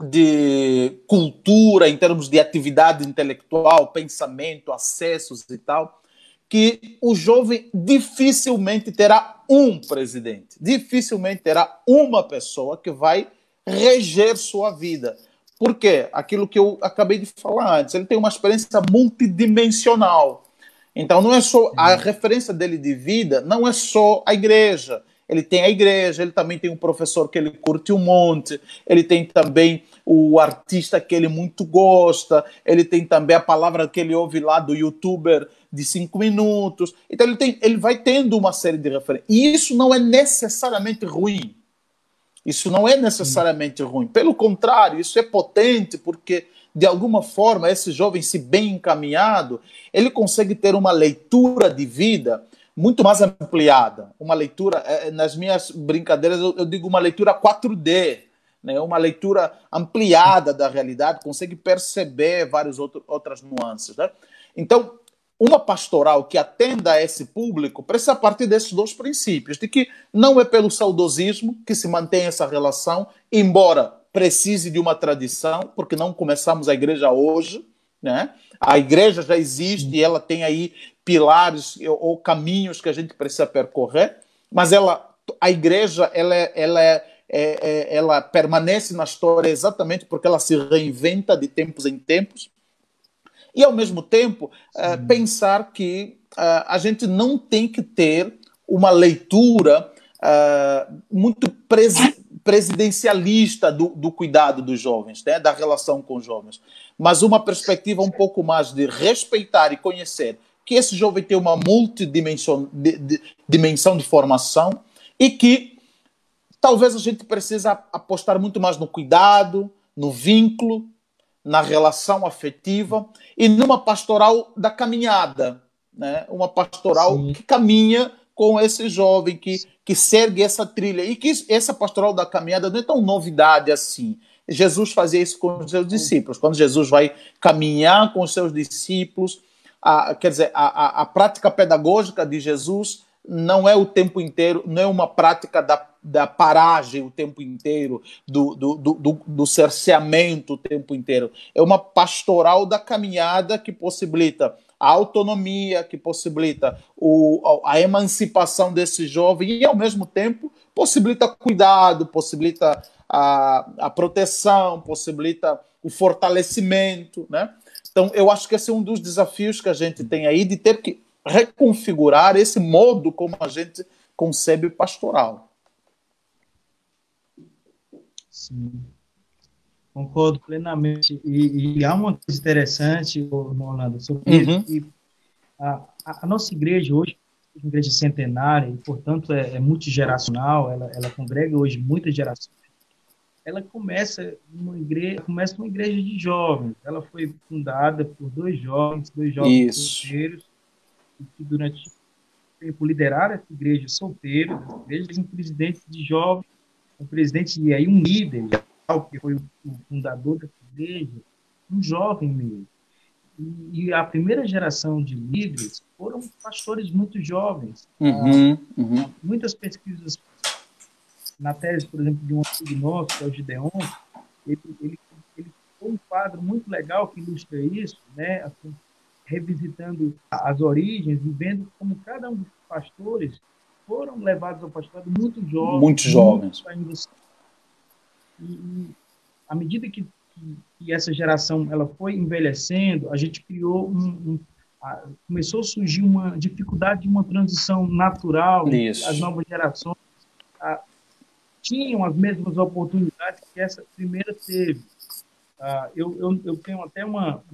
de cultura, em termos de atividade intelectual, pensamento, acessos e tal, que o jovem dificilmente terá um presidente, dificilmente terá uma pessoa que vai reger sua vida. Por quê? Aquilo que eu acabei de falar antes, ele tem uma experiência multidimensional. Então, não é só a referência dele de vida, não é só a igreja. Ele tem a igreja, ele também tem um professor que ele curte um monte, ele tem também o artista que ele muito gosta, ele tem também a palavra que ele ouve lá do youtuber de 5 minutos. Então ele vai tendo uma série de referências. E isso não é necessariamente ruim. Isso não é necessariamente ruim. Pelo contrário, isso é potente porque, de alguma forma, esse jovem, se bem encaminhado, ele consegue ter uma leitura de vida muito mais ampliada. Uma leitura, nas minhas brincadeiras, eu digo uma leitura 4D, né? Uma leitura ampliada da realidade, consegue perceber várias outras nuances. Né? Então, uma pastoral que atenda a esse público precisa partir desses dois princípios, de que não é pelo saudosismo que se mantém essa relação, embora precise de uma tradição, porque não começamos a igreja hoje, né? A igreja já existe e ela tem aí pilares ou caminhos que a gente precisa percorrer, mas a igreja ela permanece na história exatamente porque ela se reinventa de tempos em tempos. E, ao mesmo tempo, pensar que a gente não tem que ter uma leitura muito presidencialista do cuidado dos jovens, né, da relação com os jovens, mas uma perspectiva um pouco mais de respeitar e conhecer que esse jovem tem uma multidimensão dimensão de formação e que talvez a gente precise apostar muito mais no cuidado, no vínculo, na relação afetiva e numa pastoral da caminhada, né? Uma pastoral Sim. que caminha com esse jovem, que segue essa trilha. E que essa pastoral da caminhada não é tão novidade assim. Jesus fazia isso com os seus discípulos. Quando Jesus vai caminhar com os seus discípulos, quer dizer, a prática pedagógica de Jesus não é o tempo inteiro, não é uma prática da paragem o tempo inteiro, do cerceamento o tempo inteiro. É uma pastoral da caminhada que possibilita a autonomia, que possibilita a emancipação desse jovem e, ao mesmo tempo, possibilita cuidado, possibilita a proteção, possibilita o fortalecimento, né? Então, eu acho que esse é um dos desafios que a gente tem aí, de ter que reconfigurar esse modo como a gente concebe pastoral. Sim, concordo plenamente. E há uma coisa interessante, Orlando, sobre isso, que a nossa igreja hoje é uma igreja centenária e, portanto, é multigeracional, ela congrega hoje muitas gerações. Ela começa uma igreja de jovens. Ela foi fundada por dois jovens solteiros, que durante o tempo lideraram essa igreja solteira, um presidente de jovens, um presidente e aí um líder, que foi o fundador dessa igreja, um jovem mesmo. E a primeira geração de líderes foram pastores muito jovens. Muitas pesquisas na tese, por exemplo, de um amigo nosso, que é o Gideon, ele foi um quadro muito legal que ilustra isso, né? Assim, revisitando as origens e vendo como cada um dos pastores foram levados ao pastorado muito jovens. Muito jovens. E à medida que essa geração ela foi envelhecendo, a gente criou começou a surgir uma dificuldade de uma transição natural. As novas gerações tinham as mesmas oportunidades que essa primeira teve. Eu tenho até uma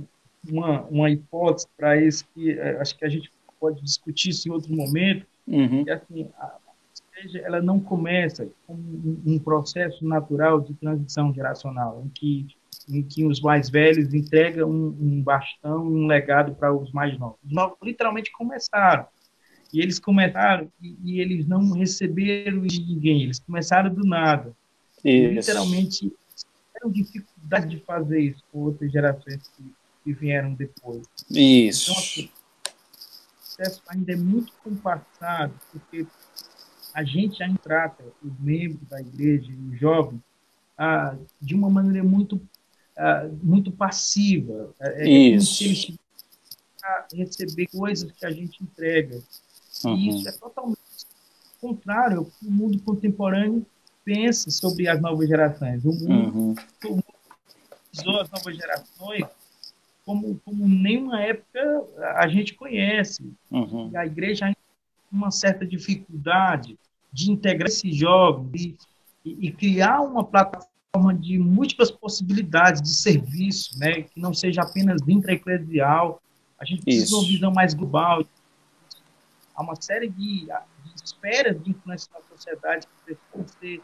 hipótese para isso, que acho que a gente pode discutir isso em outro momento, que assim, a igreja ela não começa com um processo natural de transição geracional, em que os mais velhos entregam um bastão, um legado para os mais novos. Os novos literalmente começaram. E eles começaram e eles não receberam de ninguém, eles começaram do nada. E, literalmente, tiveram dificuldade de fazer isso com outras gerações que vieram depois. Isso. Então, assim, o processo ainda é muito compassado, porque a gente ainda trata os membros da igreja e os jovens de uma maneira muito passiva. Como se eles tivessem a receber coisas que a gente entrega. E isso é totalmente contrário ao que o mundo contemporâneo pensa sobre as novas gerações. O mundo usou as novas gerações como nenhuma época a gente conhece. E a igreja ainda tem uma certa dificuldade de integrar esses jovens e criar uma plataforma de múltiplas possibilidades de serviço, né, que não seja apenas intra-eclesial. A gente precisa de uma visão mais global. Há uma série de esferas de influência na sociedade que precisam ser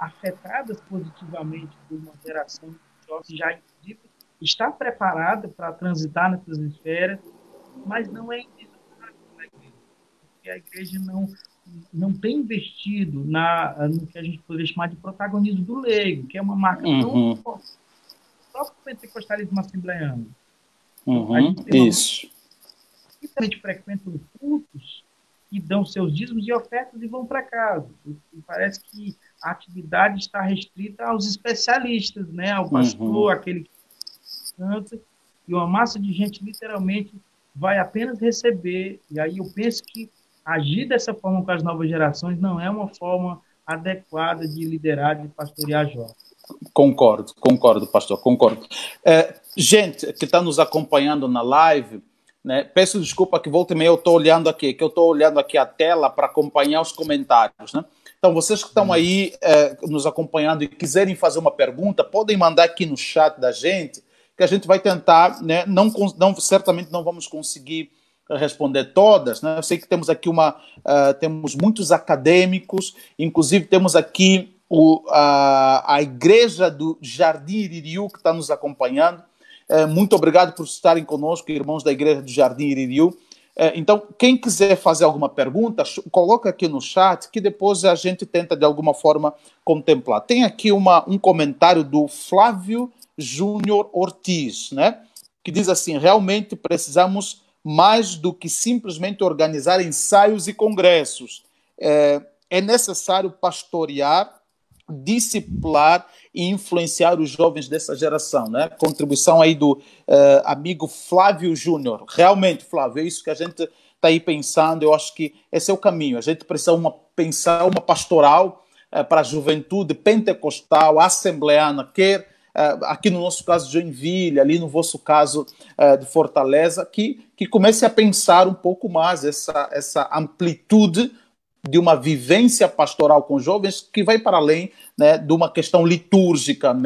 afetadas positivamente por uma geração de jovens que já, inclusive, está preparada para transitar nessas esferas, mas não é individual na igreja, porque a igreja não tem investido no que a gente poderia chamar de protagonismo do leigo, que é uma marca tão forte do próprio pentecostalismo assembleano. A gente tem Isso. A gente frequenta cultos que dão seus dízimos e ofertas e vão para casa. E parece que a atividade está restrita aos especialistas, né? Ao pastor, aquele que canta, e uma massa de gente literalmente vai apenas receber. E aí eu penso que agir dessa forma com as novas gerações não é uma forma adequada de liderar, de pastorear jovens. Concordo, pastor, concordo. Gente que está nos acompanhando na live, né? Peço desculpa que volta e meia eu estou olhando aqui a tela para acompanhar os comentários, né? Então, vocês que estão aí nos acompanhando e quiserem fazer uma pergunta, podem mandar aqui no chat da gente, que a gente vai tentar, né? Certamente não vamos conseguir responder todas, né? Eu sei que temos aqui temos muitos acadêmicos, inclusive temos aqui a Igreja do Jardim Iririú que está nos acompanhando. Muito obrigado por estarem conosco, irmãos da Igreja do Jardim Iririú. Então, quem quiser fazer alguma pergunta, coloca aqui no chat, que depois a gente tenta de alguma forma contemplar. Tem aqui um comentário do Flávio Júnior Ortiz, né? Que diz assim: realmente precisamos mais do que simplesmente organizar ensaios e congressos. É necessário pastorear, discipular e influenciar os jovens dessa geração, né? Contribuição aí do amigo Flávio Júnior. Realmente, Flávio, é isso que a gente está aí pensando. Eu acho que esse é o caminho. A gente precisa pensar uma pastoral para a juventude pentecostal, assembleana, aqui no nosso caso de Joinville, ali no vosso caso de Fortaleza, que comece a pensar um pouco mais essa amplitude de uma vivência pastoral com jovens que vai para além, né, de uma questão litúrgica,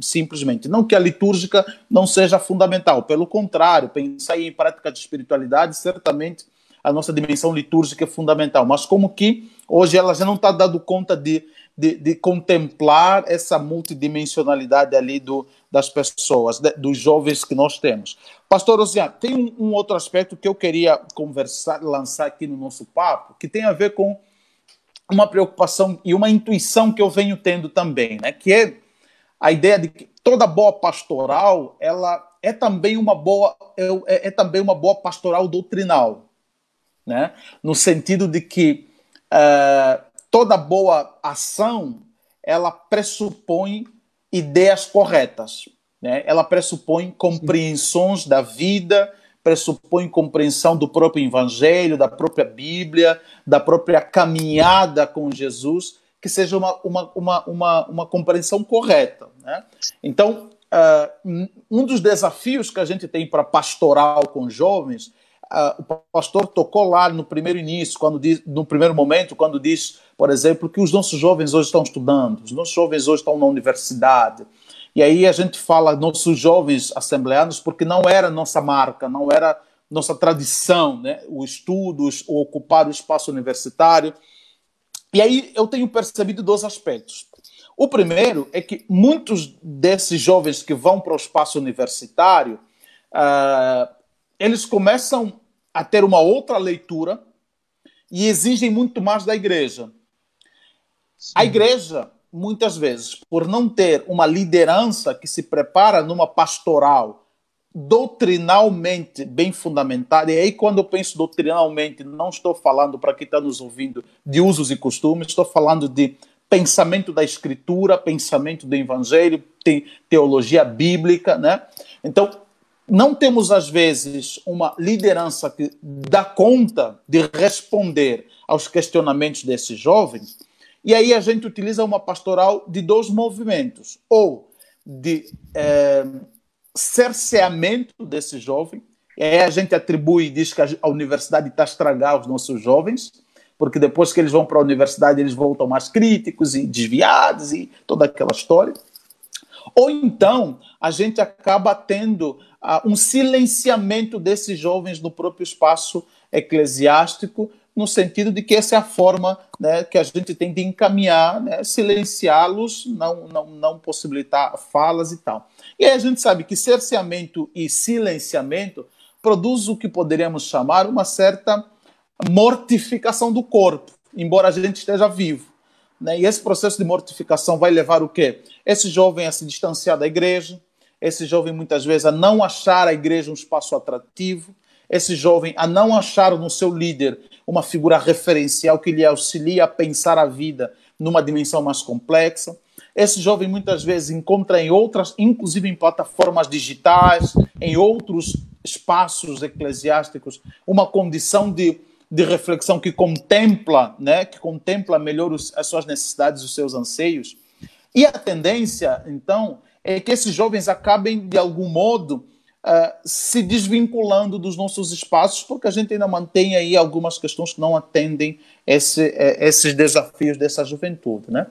simplesmente. Não que a litúrgica não seja fundamental, pelo contrário, pensar em prática de espiritualidade, certamente a nossa dimensão litúrgica é fundamental, mas como que hoje ela já não está dando conta de contemplar essa multidimensionalidade ali das pessoas, dos jovens que nós temos. Pastor Ozian, tem um outro aspecto que eu queria lançar aqui no nosso papo, que tem a ver com uma preocupação e uma intuição que eu venho tendo também, né? Que é a ideia de que toda boa pastoral, ela é também uma boa pastoral doutrinal, né? No sentido de que toda boa ação, ela pressupõe ideias corretas, né? Ela pressupõe compreensões da vida, pressupõe compreensão do próprio Evangelho, da própria Bíblia, da própria caminhada com Jesus, que seja uma compreensão correta, né? Então, um dos desafios que a gente tem para pastoral com jovens, o pastor tocou lá no primeiro início, no primeiro momento, quando diz, por exemplo, que os nossos jovens hoje estão estudando, os nossos jovens hoje estão na universidade. E aí a gente fala nossos jovens assembleanos porque não era nossa marca, não era nossa tradição, né? O estudo, o ocupar o espaço universitário. E aí eu tenho percebido dois aspectos. O primeiro é que muitos desses jovens que vão para o espaço universitário, eles começam a ter uma outra leitura e exigem muito mais da igreja. Sim. A igreja, muitas vezes, por não ter uma liderança que se prepara numa pastoral doutrinalmente bem fundamentada, e aí quando eu penso doutrinalmente, não estou falando, para quem está nos ouvindo, de usos e costumes, estou falando de pensamento da Escritura, pensamento do Evangelho, teologia bíblica, né? Então, não temos, às vezes, uma liderança que dá conta de responder aos questionamentos desses jovens, e aí a gente utiliza uma pastoral de dois movimentos, ou de cerceamento desse jovem, e aí a gente atribui e diz que a universidade está a estragar os nossos jovens, porque depois que eles vão para a universidade eles voltam mais críticos e desviados e toda aquela história. Ou então a gente acaba tendo um silenciamento desses jovens no próprio espaço eclesiástico, no sentido de que essa é a forma, né, que a gente tem de encaminhar, né, silenciá-los, não possibilitar falas e tal. E aí a gente sabe que cerceamento e silenciamento produz o que poderíamos chamar uma certa mortificação do corpo, embora a gente esteja vivo, né? E esse processo de mortificação vai levar o quê? Esse jovem a se distanciar da igreja, esse jovem muitas vezes a não achar a igreja um espaço atrativo, esse jovem a não achar no seu líder uma figura referencial que lhe auxilia a pensar a vida numa dimensão mais complexa. Esse jovem muitas vezes encontra em outras, inclusive em plataformas digitais, em outros espaços eclesiásticos, uma condição de reflexão que contempla, né, que contempla melhor as suas necessidades, os seus anseios. E a tendência, então, é que esses jovens acabem, de algum modo, se desvinculando dos nossos espaços, porque a gente ainda mantém aí algumas questões que não atendem esses desafios dessa juventude, né?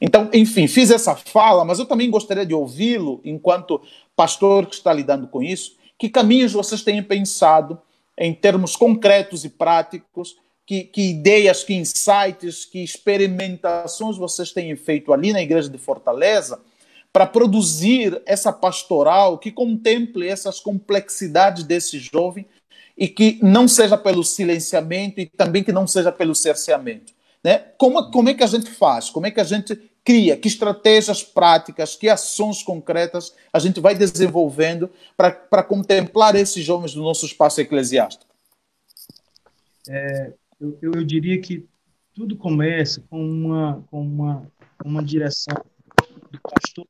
Então, enfim, fiz essa fala, mas eu também gostaria de ouvi-lo, enquanto pastor que está lidando com isso, que caminhos vocês têm pensado em termos concretos e práticos, que ideias, que insights, que experimentações vocês têm feito ali na Igreja de Fortaleza para produzir essa pastoral que contemple essas complexidades desse jovem e que não seja pelo silenciamento e também que não seja pelo cerceamento. Né? Como é que a gente faz? Como é que a gente cria? Que estratégias práticas, que ações concretas a gente vai desenvolvendo para contemplar esses jovens do nosso espaço eclesiástico? Eu diria que tudo começa com uma direção do pastor,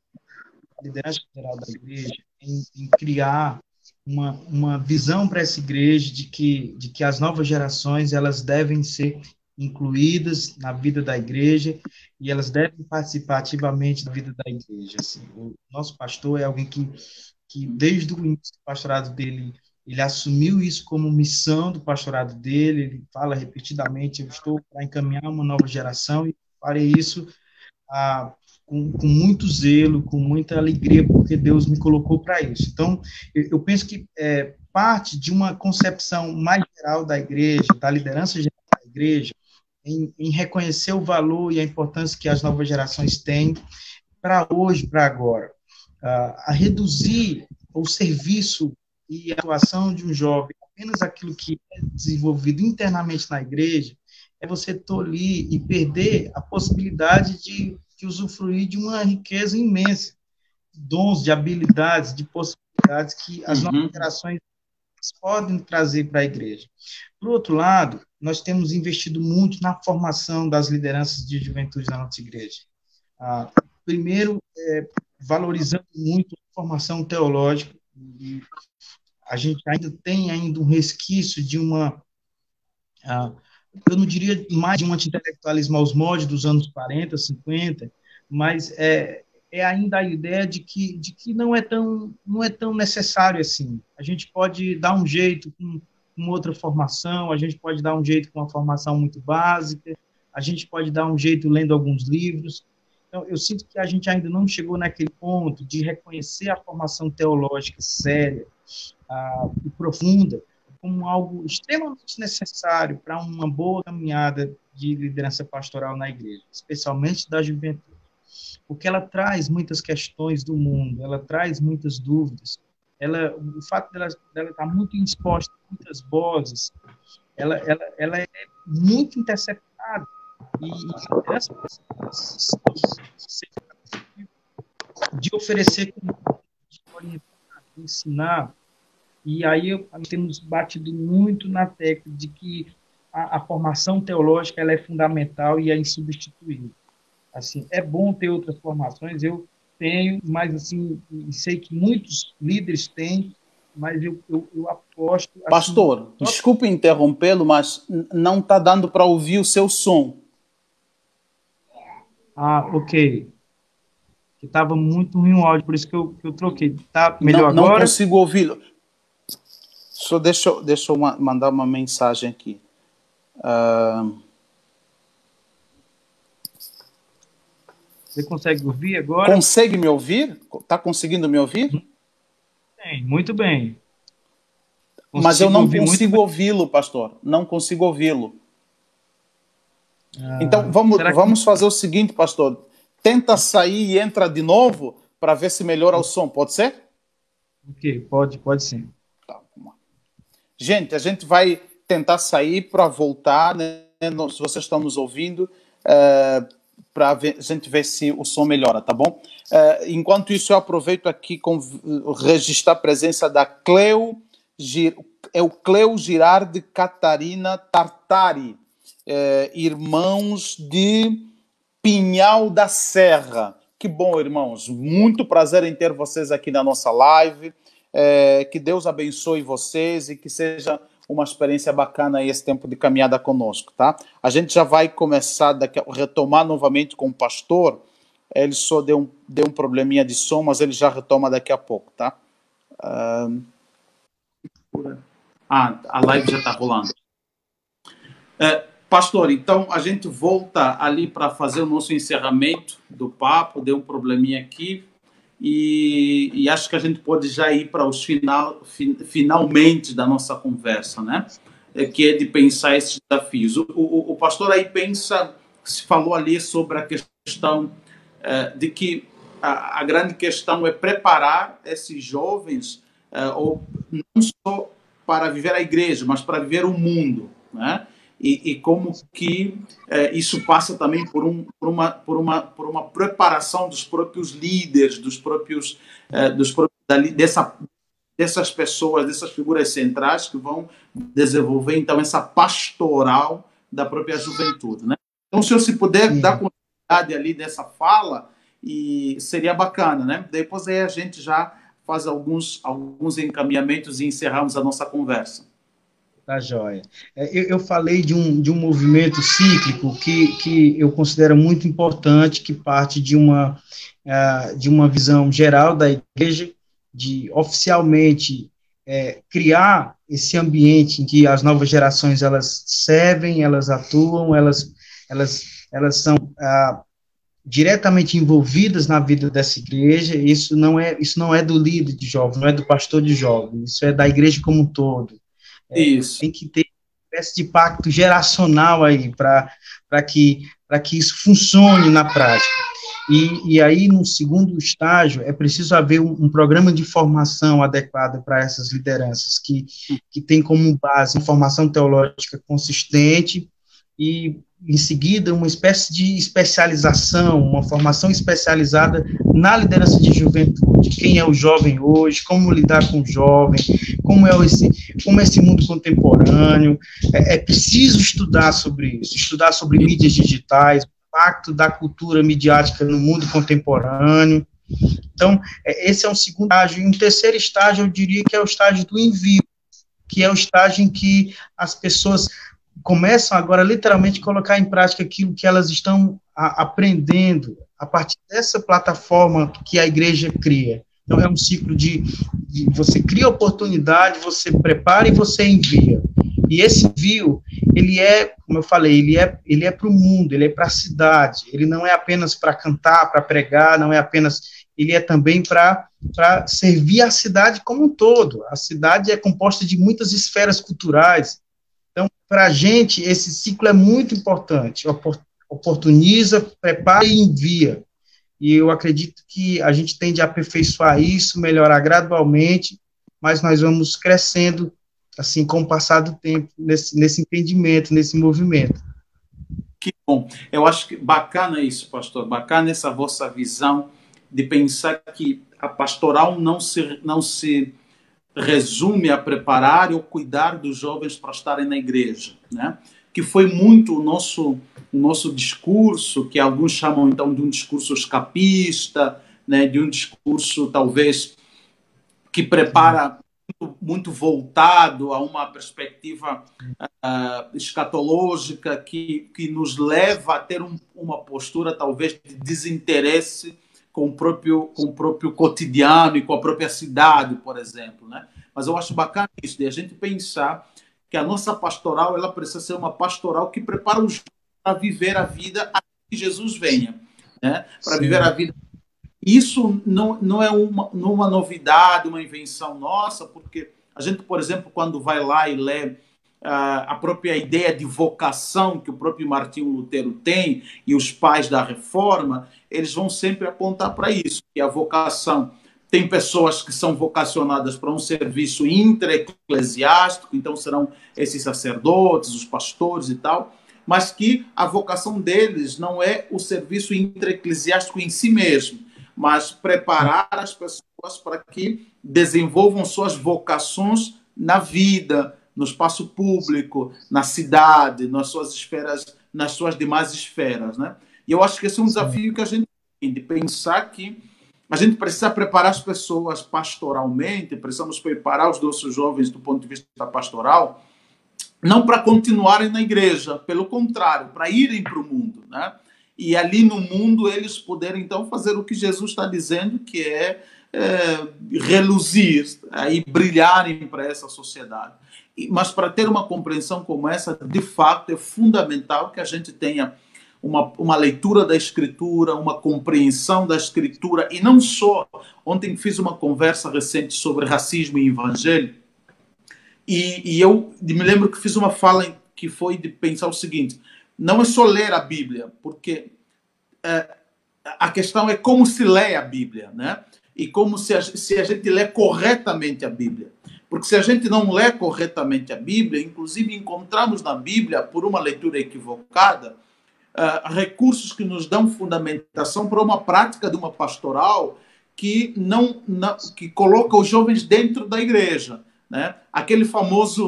da liderança geral da igreja, em criar uma visão para essa igreja de que as novas gerações elas devem ser incluídas na vida da igreja e elas devem participar ativamente da vida da igreja. Assim, o nosso pastor é alguém que desde o início do pastorado dele, ele assumiu isso como missão do pastorado dele, ele fala repetidamente, eu estou para encaminhar uma nova geração e farei isso com muito zelo, com muita alegria, porque Deus me colocou para isso. Então, eu penso que parte de uma concepção mais geral da igreja, da liderança geral da igreja, em reconhecer o valor e a importância que as novas gerações têm para hoje, para agora. A reduzir o serviço e a atuação de um jovem apenas aquilo que é desenvolvido internamente na igreja, é você tolir e perder a possibilidade de usufruir de uma riqueza imensa, de dons, de habilidades, de possibilidades que as novas gerações podem trazer para a igreja. Por outro lado, nós temos investido muito na formação das lideranças de juventude da nossa igreja. Primeiro, valorizando muito a formação teológica, e a gente ainda tem um resquício de eu não diria mais de um anti-intelectualismo aos moldes dos anos 40, 50, mas ainda a ideia de que não é tão necessário assim. A gente pode dar um jeito com outra formação, a gente pode dar um jeito com uma formação muito básica, a gente pode dar um jeito lendo alguns livros. Então, eu sinto que a gente ainda não chegou naquele ponto de reconhecer a formação teológica séria e profunda como algo extremamente necessário para uma boa caminhada de liderança pastoral na igreja, especialmente da juventude. Porque ela traz muitas questões do mundo, ela traz muitas dúvidas, o fato dela estar muito exposta a muitas vozes, ela é muito interceptada, e a liderança de oferecer, de orientar, de ensinar. E aí nós temos batido muito na tecla de que a formação teológica ela é fundamental e é insubstituível. Assim, é bom ter outras formações, eu tenho, mas assim, sei que muitos líderes têm, mas eu aposto... Assim, Pastor, desculpe interrompê-lo, mas não está dando para ouvir o seu som. Ok. Que estava muito ruim o áudio, por isso que eu troquei. Tá melhor agora? Não consigo ouvi-lo. Só deixa eu mandar uma mensagem aqui. Você consegue ouvir agora? Consegue me ouvir? Está conseguindo me ouvir? Sim, muito bem. Mas eu não consigo ouvi-lo, pastor. Não consigo ouvi-lo. Então, vamos fazer o seguinte, pastor. Tenta sair e entra de novo para ver se melhora o som. Pode ser? Ok, pode sim. Tá, vamos lá. Gente, a gente vai tentar sair para voltar, né? Se vocês estão nos ouvindo, para a gente ver se o som melhora, tá bom? Enquanto isso, eu aproveito aqui registrar a presença da Cleo Girardi Catarina Tartari, irmãos de Pinhal da Serra. Que bom, irmãos. Muito prazer em ter vocês aqui na nossa live. Que Deus abençoe vocês e que seja uma experiência bacana aí esse tempo de caminhada conosco, tá? A gente já vai começar retomar novamente com o pastor. Ele só deu um probleminha de som, mas ele já retoma daqui a pouco, tá? A live já está rolando. Pastor, então a gente volta ali para fazer o nosso encerramento do papo. Deu um probleminha aqui e acho que a gente pode já ir para os finalmente da nossa conversa, né? Que é de pensar esses desafios. O pastor aí se falou ali sobre a questão de que a grande questão é preparar esses jovens ou não só para viver a igreja, mas para viver o mundo, né? E como que isso passa também por uma preparação dos próprios líderes, dessas pessoas, dessas figuras centrais que vão desenvolver então essa pastoral da própria juventude, né? Então, se o senhor se puder dar continuidade ali dessa fala, e seria bacana, né? Depois aí a gente já faz alguns encaminhamentos e encerramos a nossa conversa. Tá joia. Eu falei de um movimento cíclico que eu considero muito importante, que parte de uma visão geral da igreja, de oficialmente criar esse ambiente em que as novas gerações elas servem, elas atuam, elas são diretamente envolvidas na vida dessa igreja. Isso não é do líder de jovens, não é do pastor de jovens, isso é da igreja como um todo. Isso. Tem que ter uma espécie de pacto geracional aí para que isso funcione na prática. E aí, no segundo estágio, é preciso haver um programa de formação adequado para essas lideranças, que tem como base formação teológica consistente e, em seguida, uma espécie de especialização, uma formação especializada na liderança de juventude. Quem é o jovem hoje, como lidar com o jovem, como é esse mundo contemporâneo. É preciso estudar sobre isso, estudar sobre mídias digitais, o impacto da cultura midiática no mundo contemporâneo. Então, esse é um segundo estágio. E um terceiro estágio, eu diria que é o estágio do envio, que é o estágio em que as pessoas começam agora literalmente a colocar em prática aquilo que elas estão aprendendo a partir dessa plataforma que a igreja cria. Então é um ciclo de você cria oportunidade, você prepara e você envia. E esse envio, ele é, como eu falei, ele é para o mundo, ele é para a cidade, ele não é apenas para cantar, para pregar, não é apenas, ele é também para servir a cidade como um todo. A cidade é composta de muitas esferas culturais. Então, para a gente, esse ciclo é muito importante. Oportuniza, prepara e envia. E eu acredito que a gente tende a aperfeiçoar isso, melhorar gradualmente, mas nós vamos crescendo, assim, com o passar do tempo, nesse entendimento, nesse movimento. Que bom. Eu acho que bacana isso, pastor. Bacana essa vossa visão de pensar que a pastoral não se resume a preparar ou cuidar dos jovens para estarem na igreja, né? Que foi muito o nosso discurso, que alguns chamam então de um discurso escapista, né? De um discurso talvez que prepara muito voltado a uma perspectiva escatológica que nos leva a ter uma postura talvez de desinteresse com o próprio cotidiano e com a própria cidade, por exemplo, né? Mas eu acho bacana isso, de a gente pensar que a nossa pastoral ela precisa ser uma pastoral que prepara os jovens para viver a vida até que Jesus venha, né? Para viver a vida. Isso não é uma novidade, uma invenção nossa, porque a gente, por exemplo, quando vai lá e lê a própria ideia de vocação que o próprio Martinho Lutero tem e os pais da Reforma, eles vão sempre apontar para isso, que a vocação tem pessoas que são vocacionadas para um serviço intra-eclesiástico, então serão esses sacerdotes, os pastores e tal, mas que a vocação deles não é o serviço intra-eclesiástico em si mesmo, mas preparar as pessoas para que desenvolvam suas vocações na vida, no espaço público, na cidade, nas suas esferas, nas suas demais esferas, né? E eu acho que esse é um desafio que a gente tem, de pensar que a gente precisa preparar as pessoas pastoralmente, precisamos preparar os nossos jovens do ponto de vista pastoral, não para continuarem na igreja, pelo contrário, para irem para o mundo, né? E ali no mundo eles poderem então fazer o que Jesus está dizendo, que é reluzir, aí brilharem para essa sociedade. Mas para ter uma compreensão como essa, de fato, é fundamental que a gente tenha uma leitura da Escritura, uma compreensão da Escritura, e não só. Ontem fiz uma conversa recente sobre racismo e evangelho, e eu me lembro que fiz uma fala que foi de pensar o seguinte: não é só ler a Bíblia, porque a questão é como se lê a Bíblia, né? E como se a gente lê corretamente a Bíblia. Porque se a gente não lê corretamente a Bíblia, inclusive encontramos na Bíblia, por uma leitura equivocada, recursos que nos dão fundamentação para uma prática de uma pastoral que que coloca os jovens dentro da igreja, né? Aquela famosa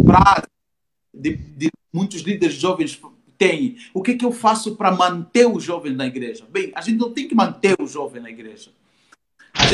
frase de muitos líderes jovens têm: o que eu faço para manter o jovem na igreja? Bem, a gente não tem que manter o jovem na igreja. A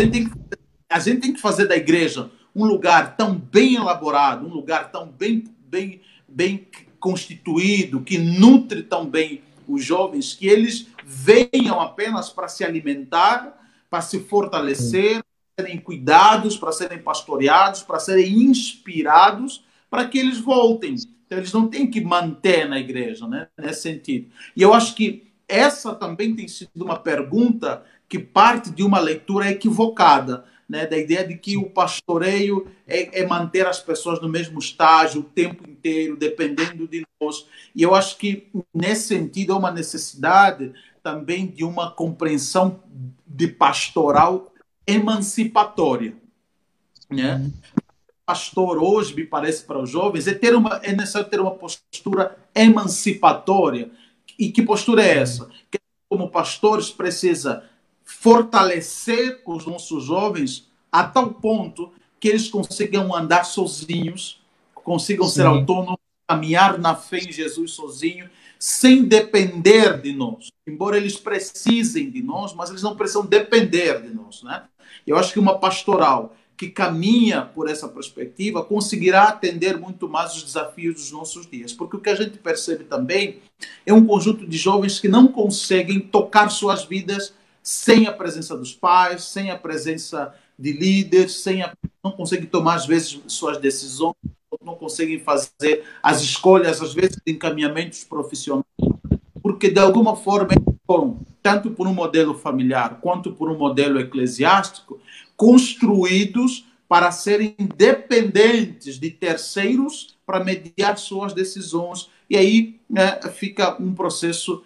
gente tem que fazer da igreja um lugar tão bem elaborado, um lugar tão bem constituído, que nutre tão bem os jovens, que eles venham apenas para se alimentar, para se fortalecer, para serem cuidados, para serem pastoreados, para serem inspirados, para que eles voltem. Então, eles não têm que manter na igreja, né? Nesse sentido. E eu acho que essa também tem sido uma pergunta que parte de uma leitura equivocada, né? Da ideia de que o pastoreio é manter as pessoas no mesmo estágio o tempo inteiro, dependendo de nós. E eu acho que, nesse sentido, há uma necessidade também de uma compreensão de pastoral emancipatória, né? Pastor hoje, me parece, para os jovens, é necessário ter uma postura emancipatória. E que postura é essa? Que, como pastores, precisa fortalecer os nossos jovens a tal ponto que eles consigam andar sozinhos, consigam ser autônomos, caminhar na fé em Jesus sozinho, sem depender de nós. Embora eles precisem de nós, mas eles não precisam depender de nós, né? Eu acho que uma pastoral que caminha por essa perspectiva conseguirá atender muito mais os desafios dos nossos dias. Porque o que a gente percebe também é um conjunto de jovens que não conseguem tocar suas vidas sem a presença dos pais, sem a presença de líderes, não conseguem tomar, às vezes, suas decisões, não conseguem fazer as escolhas, às vezes, de encaminhamentos profissionais, porque, de alguma forma, foram, tanto por um modelo familiar quanto por um modelo eclesiástico, construídos para serem dependentes de terceiros para mediar suas decisões. E aí, né, fica um processo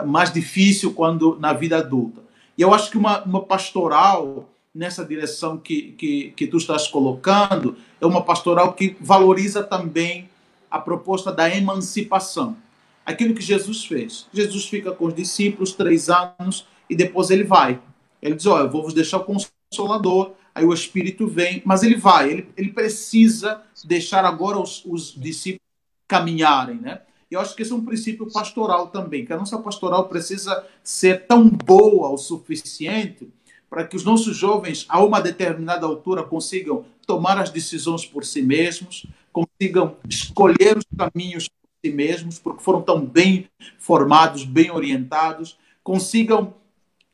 mais difícil na vida adulta. E eu acho que uma pastoral nessa direção que tu estás colocando é uma pastoral que valoriza também a proposta da emancipação. Aquilo que Jesus fez. Jesus fica com os discípulos 3 anos e depois ele vai. Ele diz: olha, eu vou vos deixar o Consolador, aí o Espírito vem, mas ele vai, ele precisa deixar agora os discípulos caminharem, né? E eu acho que esse é um princípio pastoral também, que a nossa pastoral precisa ser tão boa o suficiente para que os nossos jovens, a uma determinada altura, consigam tomar as decisões por si mesmos, consigam escolher os caminhos por si mesmos, porque foram tão bem formados, bem orientados, consigam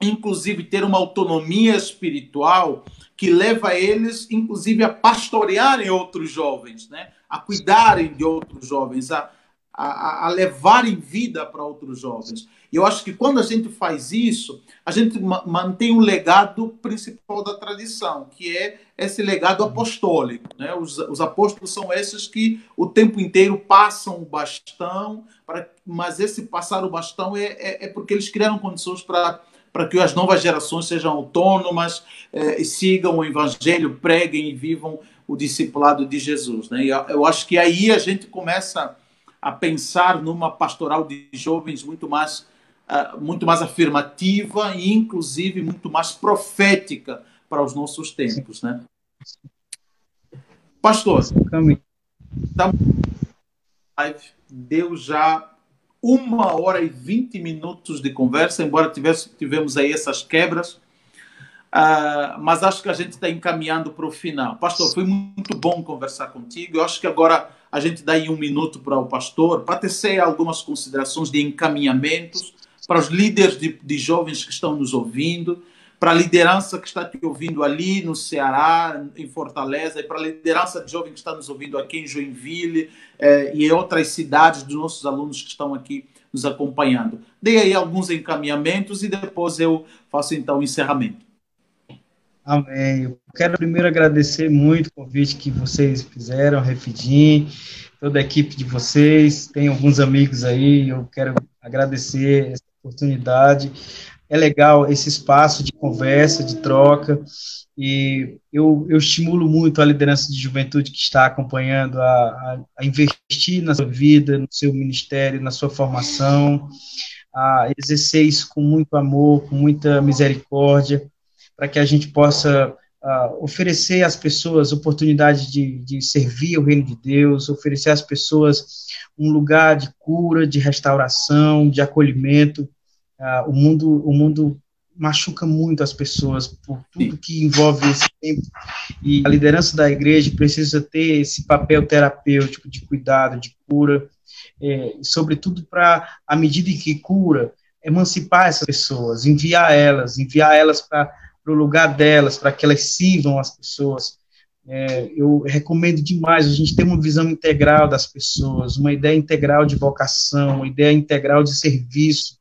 inclusive ter uma autonomia espiritual que leva eles, inclusive, a pastorearem outros jovens, né? A cuidarem de outros jovens, a levarem vida para outros jovens. E eu acho que quando a gente faz isso, a gente mantém o legado principal da tradição, que é esse legado apostólico, né? Os apóstolos são esses que o tempo inteiro passam o bastão, mas esse passar o bastão é porque eles criaram condições para que as novas gerações sejam autônomas, e sigam o evangelho, preguem e vivam o discipulado de Jesus, né? E eu acho que aí a gente começa a pensar numa pastoral de jovens muito mais afirmativa e, inclusive, muito mais profética para os nossos tempos, né? Pastor, deu já 1h20 de conversa, embora tivemos aí essas quebras, mas acho que a gente está encaminhando para o final. Pastor, foi muito bom conversar contigo. Eu acho que agora a gente dá aí 1 minuto para o pastor, para tecer algumas considerações de encaminhamentos para os líderes de jovens que estão nos ouvindo, para a liderança que está te ouvindo ali no Ceará, em Fortaleza, e para a liderança de jovens que está nos ouvindo aqui em Joinville e em outras cidades dos nossos alunos que estão aqui nos acompanhando. Dei aí alguns encaminhamentos e depois eu faço então o encerramento. Amém. Eu quero primeiro agradecer muito o convite que vocês fizeram, Refidim, toda a equipe de vocês. Tem alguns amigos aí, eu quero agradecer essa oportunidade. É legal esse espaço de conversa, de troca, e eu estimulo muito a liderança de juventude que está acompanhando a investir na sua vida, no seu ministério, na sua formação, a exercer isso com muito amor, com muita misericórdia, para que a gente possa oferecer às pessoas oportunidade de servir o reino de Deus, oferecer às pessoas um lugar de cura, de restauração, de acolhimento. O mundo machuca muito as pessoas por tudo que envolve esse tempo, e a liderança da igreja precisa ter esse papel terapêutico de cuidado, de cura, sobretudo para, à medida em que cura, emancipar essas pessoas, enviar elas para o lugar delas, para que elas sirvam as pessoas. Eu recomendo demais a gente ter uma visão integral das pessoas, uma ideia integral de vocação, uma ideia integral de serviço,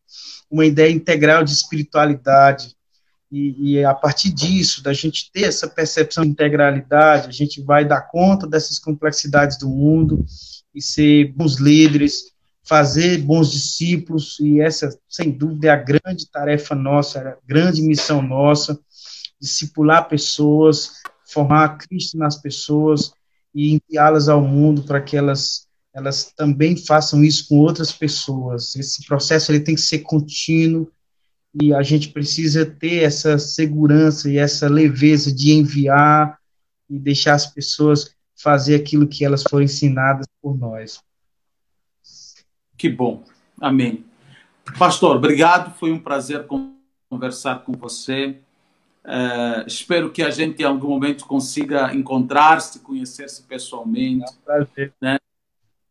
uma ideia integral de espiritualidade, e a partir disso, da gente ter essa percepção de integralidade, a gente vai dar conta dessas complexidades do mundo e ser bons líderes, fazer bons discípulos, e essa, sem dúvida, é a grande tarefa nossa, a grande missão nossa, discipular pessoas, formar Cristo nas pessoas e enviá-las ao mundo para que elas também façam isso com outras pessoas. Esse processo ele tem que ser contínuo, e a gente precisa ter essa segurança e essa leveza de enviar e deixar as pessoas fazer aquilo que elas foram ensinadas por nós. Que bom. Amém. Pastor, obrigado. Foi um prazer conversar com você. Espero que a gente em algum momento consiga encontrar-se, conhecer-se pessoalmente. É um prazer. Né?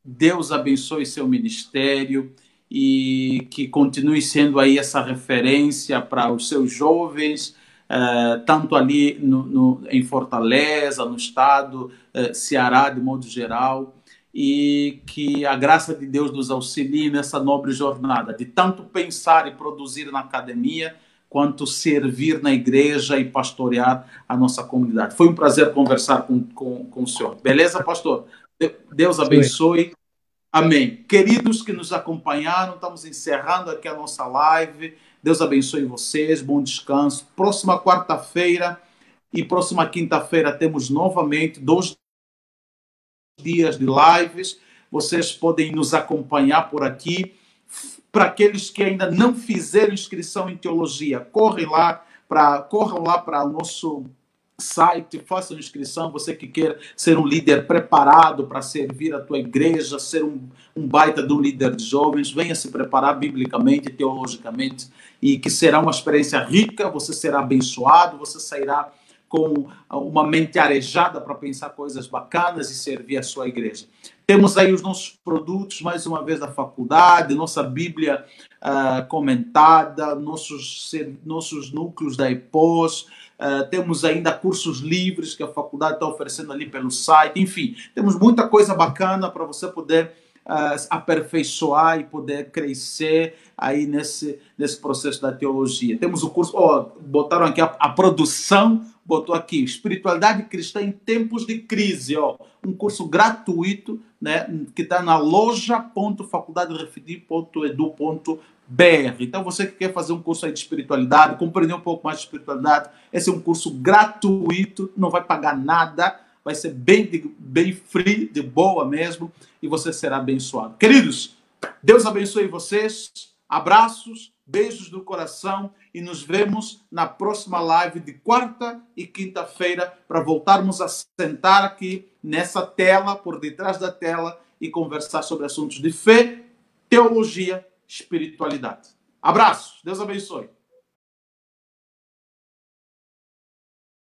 Deus abençoe seu ministério e que continue sendo aí essa referência para os seus jovens, tanto ali em Fortaleza, no estado, Ceará, de modo geral, e que a graça de Deus nos auxilie nessa nobre jornada, de tanto pensar e produzir na academia, quanto servir na igreja e pastorear a nossa comunidade. Foi um prazer conversar com o senhor. Beleza, pastor? Deus abençoe. Amém. Queridos que nos acompanharam, estamos encerrando aqui a nossa live. Deus abençoe vocês, bom descanso. Próxima quarta-feira e próxima quinta-feira temos novamente 2 dias de lives. Vocês podem nos acompanhar por aqui. Para aqueles que ainda não fizeram inscrição em teologia, corram lá para o nosso site, façam inscrição. Você que quer ser um líder preparado para servir a tua igreja, ser um baita de um líder de jovens, venha se preparar biblicamente, teologicamente, e que será uma experiência rica. Você será abençoado, você sairá com uma mente arejada para pensar coisas bacanas e servir a sua igreja. Temos aí os nossos produtos, mais uma vez, da faculdade, nossa Bíblia comentada, nossos núcleos da EPOS, temos ainda cursos livres que a faculdade está oferecendo ali pelo site. Enfim, temos muita coisa bacana para você poder aperfeiçoar e poder crescer aí nesse processo da teologia. Temos o curso, botaram aqui a produção, botou aqui, Espiritualidade Cristã em Tempos de Crise, um curso gratuito, né, que está na loja.faculdaderefidi.edu.br. Então, você que quer fazer um curso aí de espiritualidade, compreender um pouco mais de espiritualidade, esse é um curso gratuito, não vai pagar nada, vai ser bem free, de boa mesmo, e você será abençoado. Queridos, Deus abençoe vocês, abraços, beijos do coração, e nos vemos na próxima live de quarta e quinta-feira para voltarmos a sentar aqui nessa tela, por detrás da tela, e conversar sobre assuntos de fé, teologia, espiritualidade. Abraços, Deus abençoe.